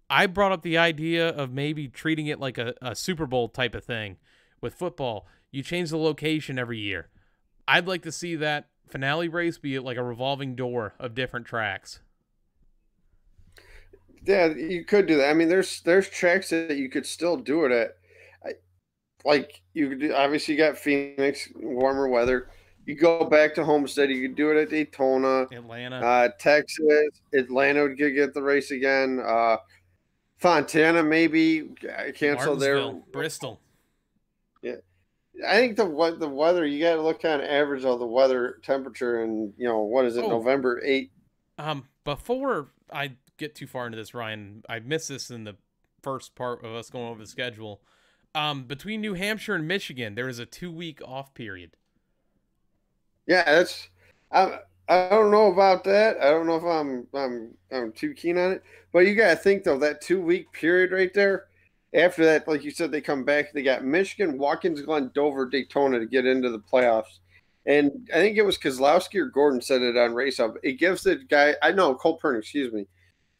I brought up the idea of maybe treating it like a Super Bowl type of thing with football. You change the location every year. I'd like to see that finale race be like a revolving door of different tracks. Yeah, you could do that. I mean, there's tracks that you could still do it at. Like you could obviously you got Phoenix, warmer weather. You go back to Homestead, you could do it at Daytona, Atlanta, Texas, Atlanta would get the race again. Fontana maybe cancel their. Martinsville, Bristol. Yeah, I think the weather you got to look kind of average of the weather temperature, and what is it, November 8th. Before I get too far into this, Ryan, I missed this in the first part of us going over the schedule. Between New Hampshire and Michigan, there is a 2-week off period. Yeah, I don't know about that. I don't know if I'm too keen on it. But you got to think though, that 2-week period right there. After that, like you said, they come back. They got Michigan, Watkins Glen, Dover, Daytona to get into the playoffs. And I think it was Keselowski or Gordon said it on Race Hub. It gives the guy, Cole Pern, excuse me,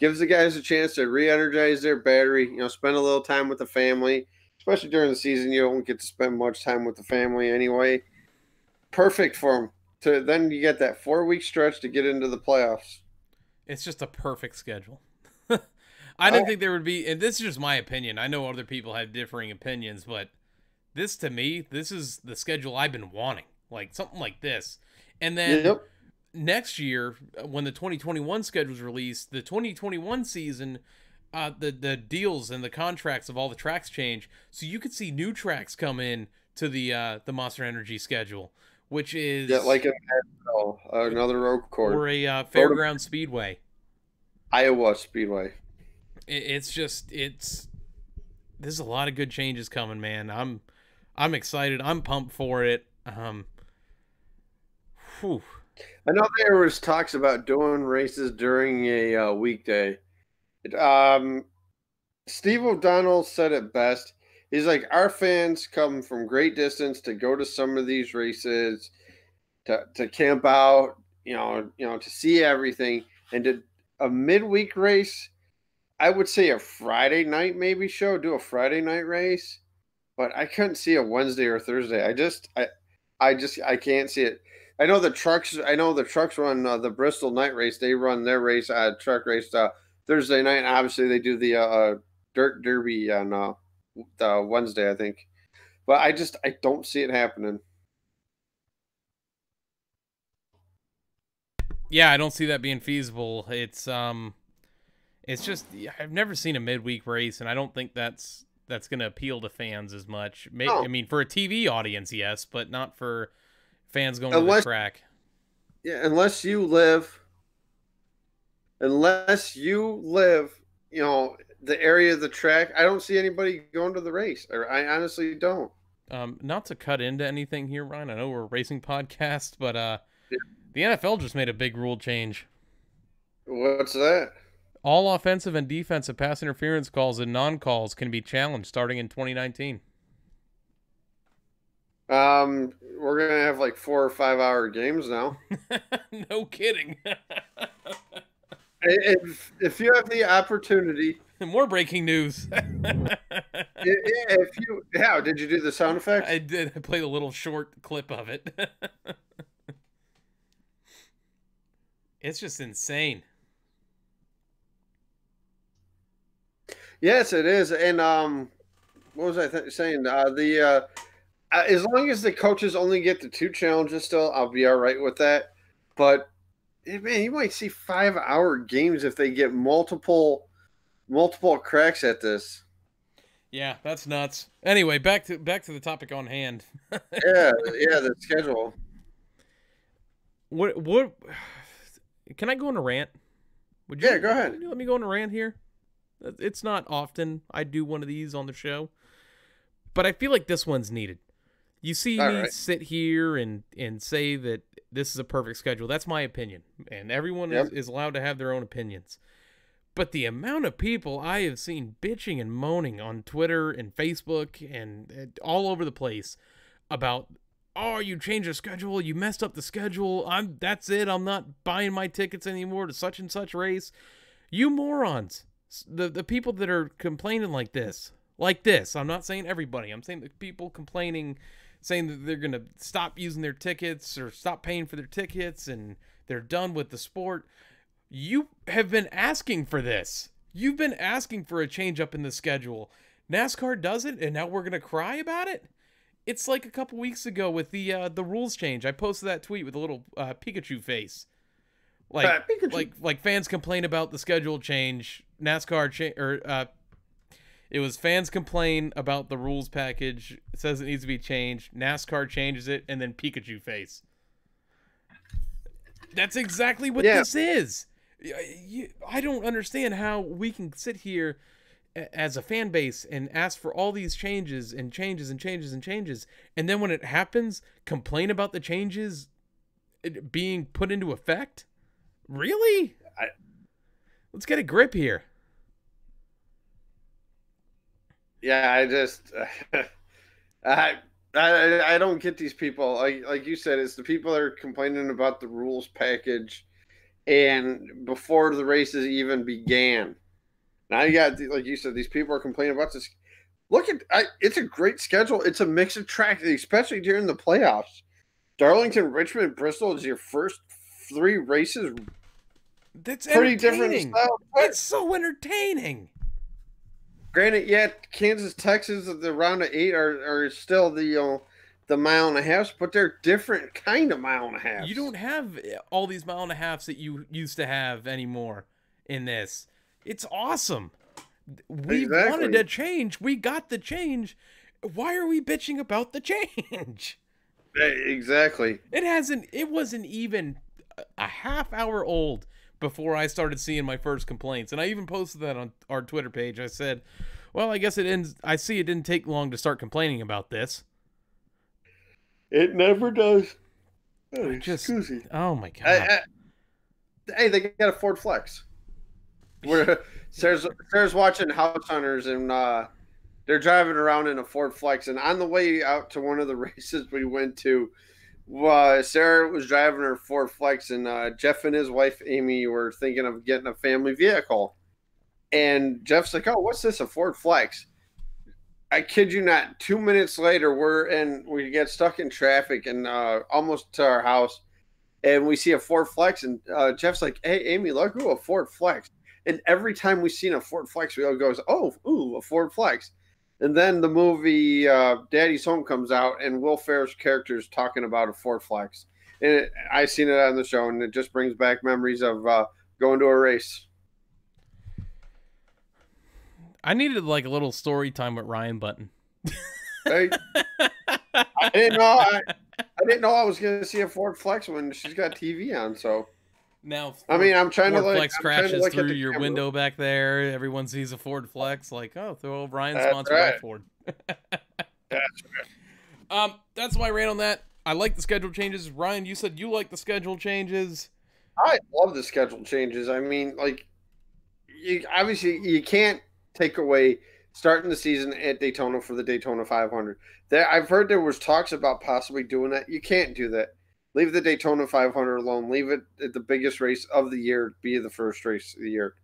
gives the guys a chance to re-energize their battery. Spend a little time with the family. Especially during the season, you don't get to spend much time with the family anyway. Perfect for them. Then you get that 4-week stretch to get into the playoffs. It's just a perfect schedule. I didn't think there would be, and this is just my opinion. I know other people have differing opinions, but this to me, this is the schedule I've been wanting. Like something like this. And then next year, when the 2021 schedule is released, the 2021 season, the deals and the contracts of all the tracks change, so you could see new tracks come in to the Monster Energy schedule, which is like another road course or a fairground speedway, Iowa Speedway. This is a lot of good changes coming, man. I'm excited. I'm pumped for it. Whew. I know there was talks about doing races during a weekday. Steve O'Donnell said it best. He's like, our fans come from great distance to go to some of these races, to camp out, to see everything, and to a midweek race. I would say a Friday night maybe do a Friday night race, but I couldn't see a Wednesday or Thursday. I can't see it. I know the trucks run the Bristol night race. They run their race, truck race, Thursday night. Obviously, they do the dirt derby on Wednesday, I think. But I don't see it happening. Yeah, I don't see that being feasible. It's just I've never seen a midweek race, and I don't think that's going to appeal to fans as much. I mean, for a TV audience, yes, but not for fans going to the track. Yeah, unless you live, the area of the track, I don't see anybody going to the race. I honestly don't. Not to cut into anything here, Ryan. I know we're a racing podcast, but the NFL just made a big rule change. What's that? All offensive and defensive pass interference calls and non-calls can be challenged starting in 2019. We're gonna have like 4 or 5 hour games now. No kidding. If you have the opportunity. More breaking news. Did you do the sound effects? I did. I played a little short clip of it. It's just insane. Yes, it is. And what was I saying? As long as the coaches only get the 2 challenges, still, I'll be all right with that. But man, you might see 5-hour games if they get multiple cracks at this. Yeah, that's nuts. Anyway, back to the topic on hand. yeah, the schedule. What? Can I go on a rant? Go ahead. Let me go on a rant here. It's not often I do one of these on the show, but I feel like this one's needed. You see me sit here and say that this is a perfect schedule. That's my opinion, and everyone is allowed to have their own opinions. But the amount of people I have seen bitching and moaning on Twitter and Facebook and all over the place about, oh, you changed the schedule, you messed up the schedule, that's it, I'm not buying my tickets anymore to such and such race. You morons. The people that are complaining like this, I'm not saying everybody, I'm saying the people complaining, saying that they're going to stop using their tickets or stop paying for their tickets and they're done with the sport. You have been asking for this. You've been asking for a change up in the schedule. NASCAR does it, and now we're going to cry about it? It's like a couple weeks ago with the rules change. I posted that tweet with a little Pikachu face. Like fans complain about the schedule change. It was fans complain about the rules package. It says it needs to be changed. NASCAR changes it, and then Pikachu face. That's exactly what this is. I don't understand how we can sit here as a fan base and ask for all these changes and changes and changes and changes, and then when it happens, complain about the changes being put into effect. Really? Let's get a grip here. Yeah, I just I don't get these people. Like you said, it's the people that are complaining about the rules package, and before the races even began. Now you got, like you said, these people are complaining about this. Look at it's a great schedule. It's a mix of tracks, especially during the playoffs. Darlington, Richmond, Bristol is your first 3 races. That's pretty different style. It's so entertaining. Granted, Kansas, Texas, the round of 8 are still the mile and a half, but they're different kind of mile and a half. You don't have all these mile and a halves that you used to have anymore in this. It's awesome. We wanted a change. We got the change. Why are we bitching about the change? Exactly. It wasn't even a half hour old before I started seeing my first complaints. And I even posted that on our Twitter page. I said, well, I guess I see it didn't take long to start complaining about this. It never does. Oh my God. Hey, they got a Ford Flex. Sarah's watching House Hunters, and they're driving around in a Ford Flex. And on the way out to one of the races we went to, Sarah was driving her Ford Flex, and Jeff and his wife Amy were thinking of getting a family vehicle. And Jeff's like, "Oh, what's this? A Ford Flex?" I kid you not. 2 minutes later, we get stuck in traffic and almost to our house, and we see a Ford Flex, and Jeff's like, "Hey, Amy, look, a Ford Flex." And every time we seen a Ford Flex, we all goes, "Oh, ooh, a Ford Flex." And then the movie Daddy's Home comes out, and Will Ferrell's character is talking about a Ford Flex. And I seen it on the show, and it just brings back memories of going to a race. I needed like a little story time with Ryan Button. Hey, I didn't know I was going to see a Ford Flex when she's got TV on. So now, I'm trying Ford to Flex crashes through your camera. window back there. Everyone sees a Ford Flex, like, oh, throw Ryan sponsored by Ford. That's right. That's why I ran on that. I like the schedule changes. Ryan, you said you like the schedule changes. I love the schedule changes. I mean, like, obviously you can't take away starting the season at Daytona for the Daytona 500. I've heard there was talks about possibly doing that. You can't do that. Leave the Daytona 500 alone. Leave it at the biggest race of the year, be the first race of the year.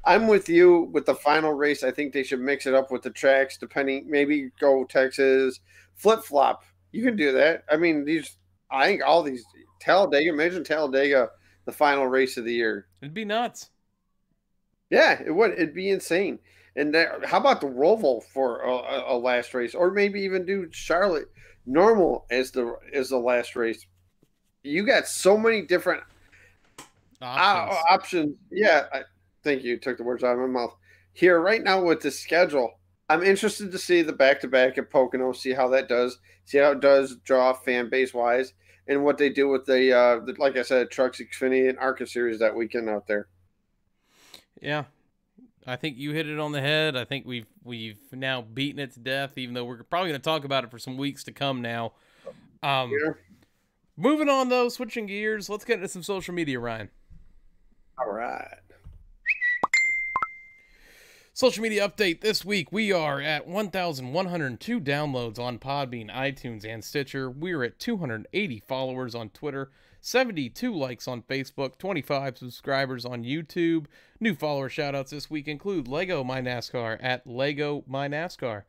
I'm with you with the final race. I think they should mix it up with the tracks, depending. Maybe go Texas, flip-flop. You can do that. I mean, I think all these Talladega. Imagine Talladega, the final race of the year. It'd be nuts. Yeah, it would. It'd be insane. And how about the Roval for a last race, or maybe even do Charlotte normal as the last race? You got so many different options. Yeah, thank you. Took the words out of my mouth. Here right now with the schedule, I'm interested to see the back-to-back at Pocono. See how that does. See how it does draw fan base wise, and what they do with the like I said, Trucks Xfinity and ARCA series that weekend out there. Yeah. I think you hit it on the head. I think we've now beaten it to death, even though we're probably going to talk about it for some weeks to come now. Yeah. Moving on, though, switching gears, let's get into some social media, Ryan. All right. Social media update this week. We are at 1,102 downloads on Podbean, iTunes, and Stitcher. We're at 280 followers on Twitter, 72 likes on Facebook, 25 subscribers on YouTube. New follower shoutouts this week include Lego My NASCAR at Lego My NASCAR.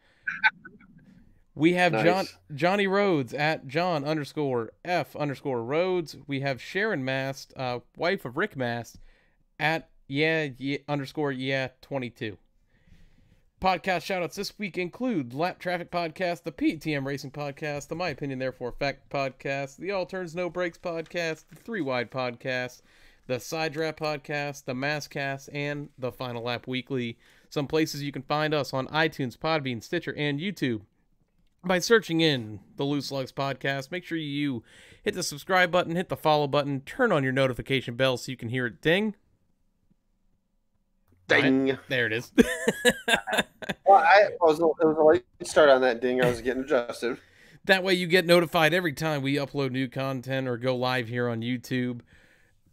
We have nice. Johnny Rhodes at John_F_Rhodes. We have Sharon Mast, wife of Rick Mast, at yeah, underscore yeah 22. Podcast shoutouts this week include Lap Traffic Podcast, the PTM Racing Podcast, the My Opinion Therefore Fact Podcast, the All Turns No Breaks Podcast, the 3 Wide Podcast, the Side Draft Podcast, the Masscast, and the Final Lap Weekly. Some places you can find us on iTunes, Podbean, Stitcher, and YouTube by searching in the Loose Lugs Podcast. Make sure you hit the subscribe button, hit the follow button, turn on your notification bell so you can hear it ding. Ding. Right, there it is. Well, it was a late start on that ding. I was getting adjusted. That way you get notified every time we upload new content or go live here on YouTube.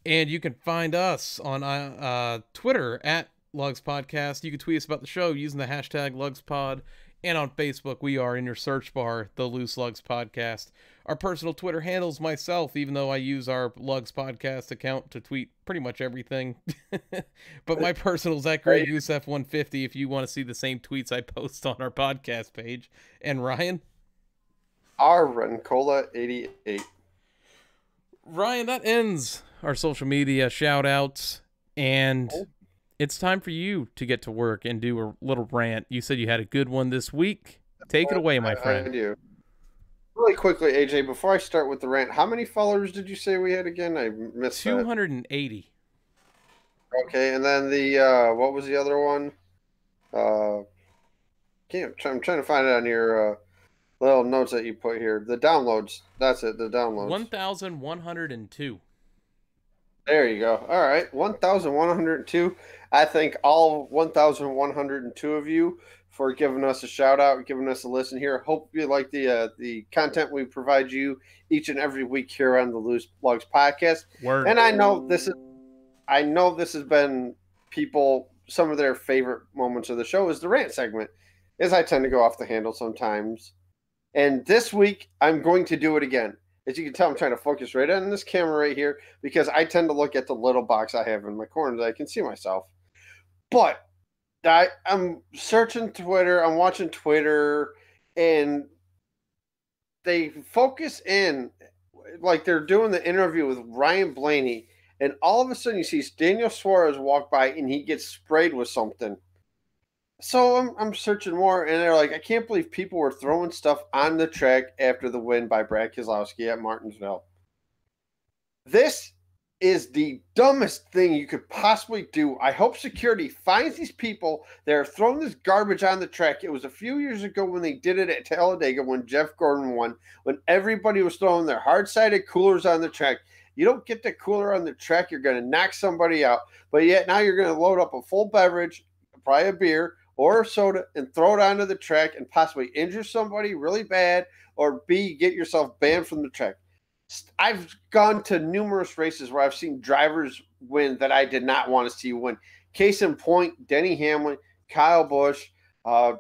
And you can find us on Twitter at Lugs Podcast. You can tweet us about the show using the hashtag LugsPod. And on Facebook, we are in your search bar, the Loose Lugs Podcast. Our personal Twitter handles myself, even though I use our Lugs Podcast account to tweet pretty much everything. But my personal is at Grey Goose F150 if you want to see the same tweets I post on our podcast page. And Ryan? R Rencola 88. Ryan, that ends our social media shout outs. And it's time for you to get to work and do a little rant. You said you had a good one this week. Take it away, my friend. I do. Really quickly, AJ, before I start with the rant, how many followers did you say we had again? I missed 280. Okay, and then the what was the other one? I'm trying to find it on your little notes that you put here. The downloads. That's it. The downloads. 1,102. There you go. All right, 1,102. I thank all 1,102 of you for giving us a shout out, giving us a listen here. Hope you like the content we provide you each and every week here on the Loose Lugs Podcast. Word. And I know this has been some of their favorite moments of the show is the rant segment, as I tend to go off the handle sometimes. And this week I'm going to do it again. As you can tell, I'm trying to focus right on this camera right here because I tend to look at the little box I have in my corner that I can see myself. But I'm searching Twitter, I'm watching Twitter, and they focus in like they're doing the interview with Ryan Blaney, and all of a sudden you see Daniel Suarez walk by and he gets sprayed with something. So I'm searching more, and they're like, I can't believe people were throwing stuff on the track after the win by Brad Keselowski at Martinsville. This is the dumbest thing you could possibly do. I hope security finds these people that are throwing this garbage on the track. It was a few years ago when they did it at Talladega when Jeff Gordon won, when everybody was throwing their hard-sided coolers on the track. You don't get the cooler on the track, you're going to knock somebody out. But yet now you're going to load up a full beverage, probably a beer, or a soda and throw it onto the track and possibly injure somebody really bad, or B, get yourself banned from the track. I've gone to numerous races where I've seen drivers win that I did not want to see win. Case in point, Denny Hamlin, Kyle Busch. There's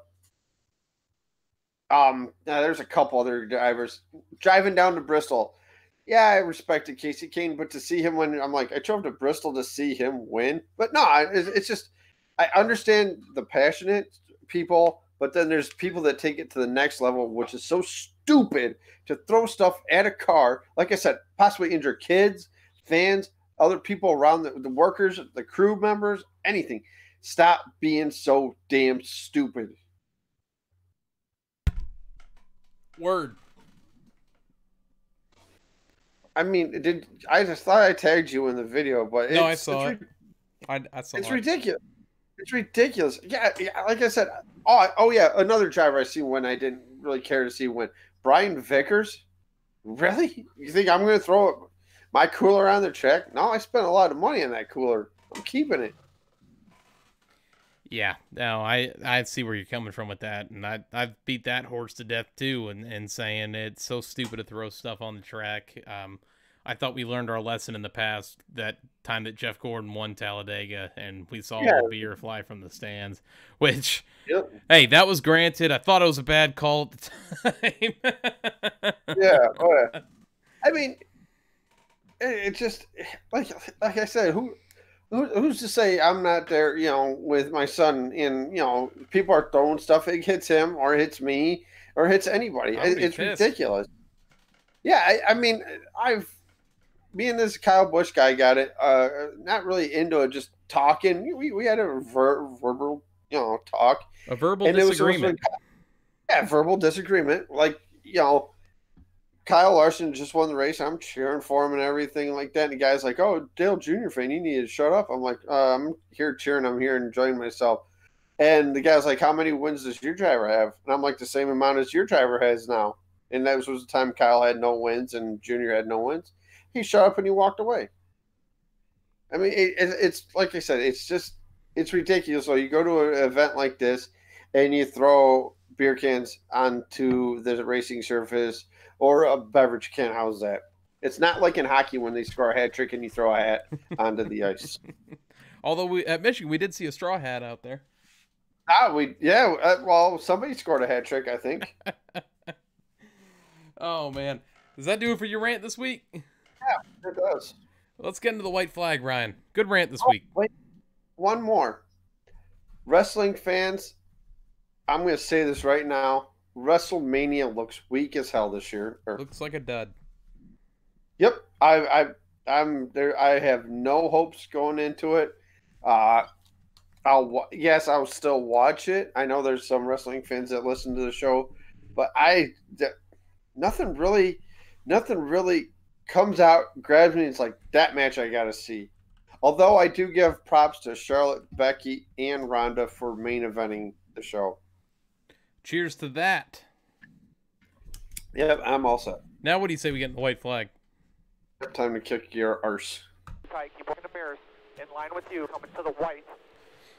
a couple other drivers driving down to Bristol. Yeah, I respected Casey Kane, but to see him win, I'm like, I drove to Bristol to see him win. But no, it's just, I understand the passionate people, but then there's people that take it to the next level, which is so stupid to throw stuff at a car. Like I said, possibly injure kids, fans, other people around the workers, the crew members, anything. Stop being so damn stupid. Word. I mean, I just thought I tagged you in the video, but no, I saw it. I saw it's it. ridiculous. It's ridiculous. Yeah, like I said. Oh yeah, another driver I seen when I didn't really care to see win. Brian Vickers. Really? You think I'm going to throw my cooler on the track? No, I spent a lot of money on that cooler. I'm keeping it. Yeah, no, I see where you're coming from with that, and I've beat that horse to death too, and saying it's so stupid to throw stuff on the track. I thought we learned our lesson in the past, that time that Jeff Gordon won Talladega, and we saw the beer fly from the stands, which, hey, that was granted. I thought it was a bad call at the time. Yeah. I mean, it just, like I said, who's to say I'm not there, with my son, and, people are throwing stuff, it hits him, or hits me, or hits anybody. It's ridiculous. Yeah, I mean, me and this Kyle Busch guy got it, not really into it, just talking. We had a verbal, talk. A verbal and disagreement. Verbal disagreement. Like, Kyle Larson just won the race. I'm cheering for him and everything like that. And the guy's like, "Oh, Dale Jr. fan, you need to shut up." I'm like, "I'm here cheering. I'm here enjoying myself." And the guy's like, "How many wins does your driver have?" And I'm like, "The same amount as your driver has now." And that was the time Kyle had no wins and Junior had no wins. He shut up and he walked away. I mean, it's like I said, it's ridiculous. So you go to an event like this and you throw beer cans onto the racing surface or a beverage can. How's that? It's not like in hockey when they score a hat trick and you throw a hat onto the ice. Although at Michigan, we did see a straw hat out there. Well, somebody scored a hat trick, I think. Oh, man. Does that do it for your rant this week? Yeah, it does. Let's get into the white flag, Ryan. Good rant this week. Wait, one more. Wrestling fans, I'm going to say this right now. WrestleMania looks weak as hell this year. Looks like a dud. Yep, I'm there. I have no hopes going into it. I'll still watch it. I know there's some wrestling fans that listen to the show, but nothing really comes out, grabs me. It's like that match I got to see. Although I do give props to Charlotte, Becky, and Ronda for main eventing the show. Cheers to that. Yep, I'm all set. Now what do you say we get in the white flag? Time to kick your arse. Tight, keep working the mirrors. In line with you, coming to the white.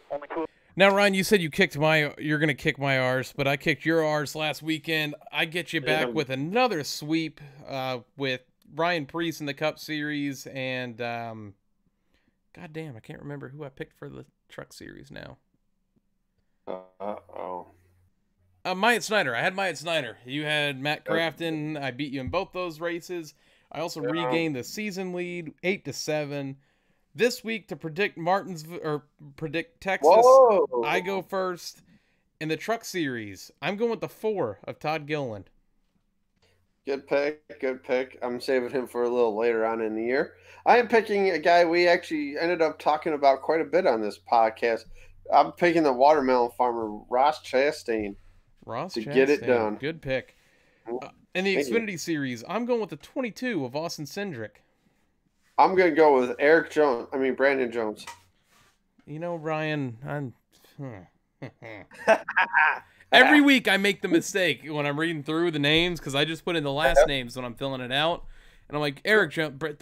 Only two. Now, Ryan, you said you're going to kick my arse, but I kicked your arse last weekend. I get you back with another sweep with Ryan Preece in the Cup Series, and goddamn, I can't remember who I picked for the Truck Series now. Myatt Snyder. I had Myatt Snyder. You had Matt Crafton. I beat you in both those races. I also regained the season lead, 8-7. This week to predict Martinsville or predict Texas, Whoa. I go first. In the Truck Series, I'm going with the 4 of Todd Gilliland. Good pick. I'm saving him for a little later on in the year. I am picking a guy we actually ended up talking about quite a bit on this podcast. I'm picking the watermelon farmer, Ross Chastain. Get it done. Good pick. In the Xfinity Series, I'm going with the 22 of Austin Cindric. I'm going to go with Brandon Jones. You know, Ryan, every week I make the mistake when I'm reading through the names because I just put in the last names when I'm filling it out. And I'm like,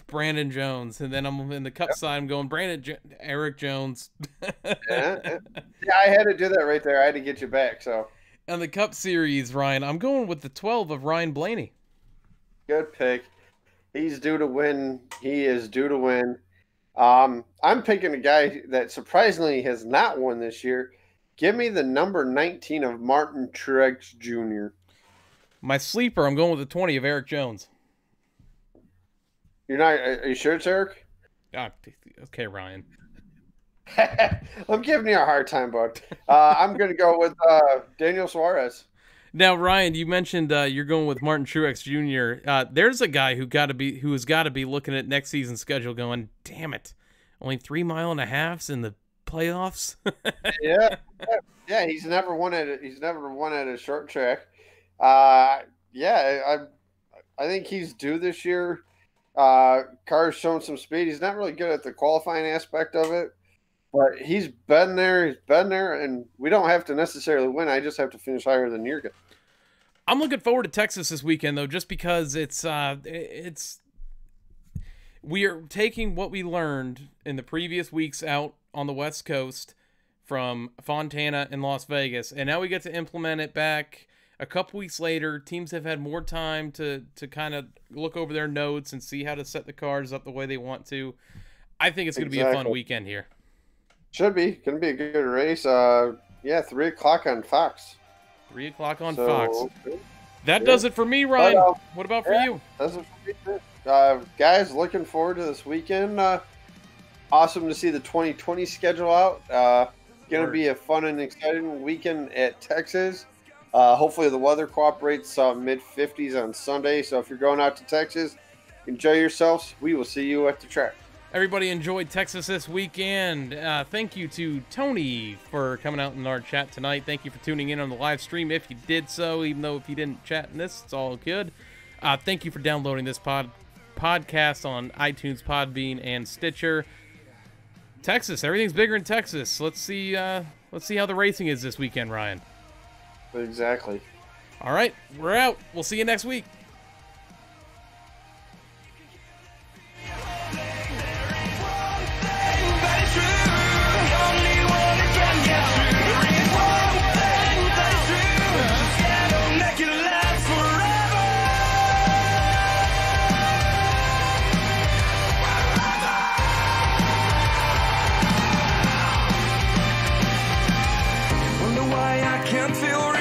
Brandon Jones. And then I'm in the Cup side, I'm going Eric Jones. Yeah, I had to do that right there. I had to get you back, so. On the Cup Series, Ryan, I'm going with the 12 of Ryan Blaney. Good pick. He's due to win. He is due to win. I'm picking a guy that surprisingly has not won this year. Give me the number 19 of Martin Truex Jr. My sleeper, I'm going with the 20 of Eric Jones. You're not? Are you sure it's Eric? Okay, Ryan. I'm giving you a hard time, bud. I'm going to go with Daniel Suarez. Now, Ryan, you mentioned you're going with Martin Truex Jr. There's a guy who has got to be looking at next season's schedule, going, "Damn it, only 3.5 miles in the playoffs." yeah. He's never won at a short track. I think he's due this year. Car's shown some speed. He's not really good at the qualifying aspect of it. But he's been there, and we don't have to necessarily win. I just have to finish higher than you're good. I'm looking forward to Texas this weekend, though, just because we are taking what we learned in the previous weeks out on the West Coast from Fontana and Las Vegas, and now we get to implement it back a couple weeks later. Teams have had more time to kind of look over their notes and see how to set the cars up the way they want to. I think it's going to be a fun weekend here. Should be. Going to be a good race. 3 o'clock on Fox. 3 o'clock on Fox. That does it for me, Ryan. What about for you? Does it for me. Guys, looking forward to this weekend. Awesome to see the 2020 schedule out. Going to be a fun and exciting weekend at Texas. Hopefully the weather cooperates, mid-50s on Sunday. So if you're going out to Texas, enjoy yourselves. We will see you at the track. Everybody enjoyed Texas this weekend. Thank you to Tony for coming out in our chat tonight. Thank you for tuning in on the live stream if you did so, even though if you didn't chat in this, it's all good. Thank you for downloading this podcast on iTunes, Podbean, and Stitcher. Texas, everything's bigger in Texas. Let's see how the racing is this weekend, Ryan. Exactly. All right, we're out. We'll see you next week. Wonder why I can't feel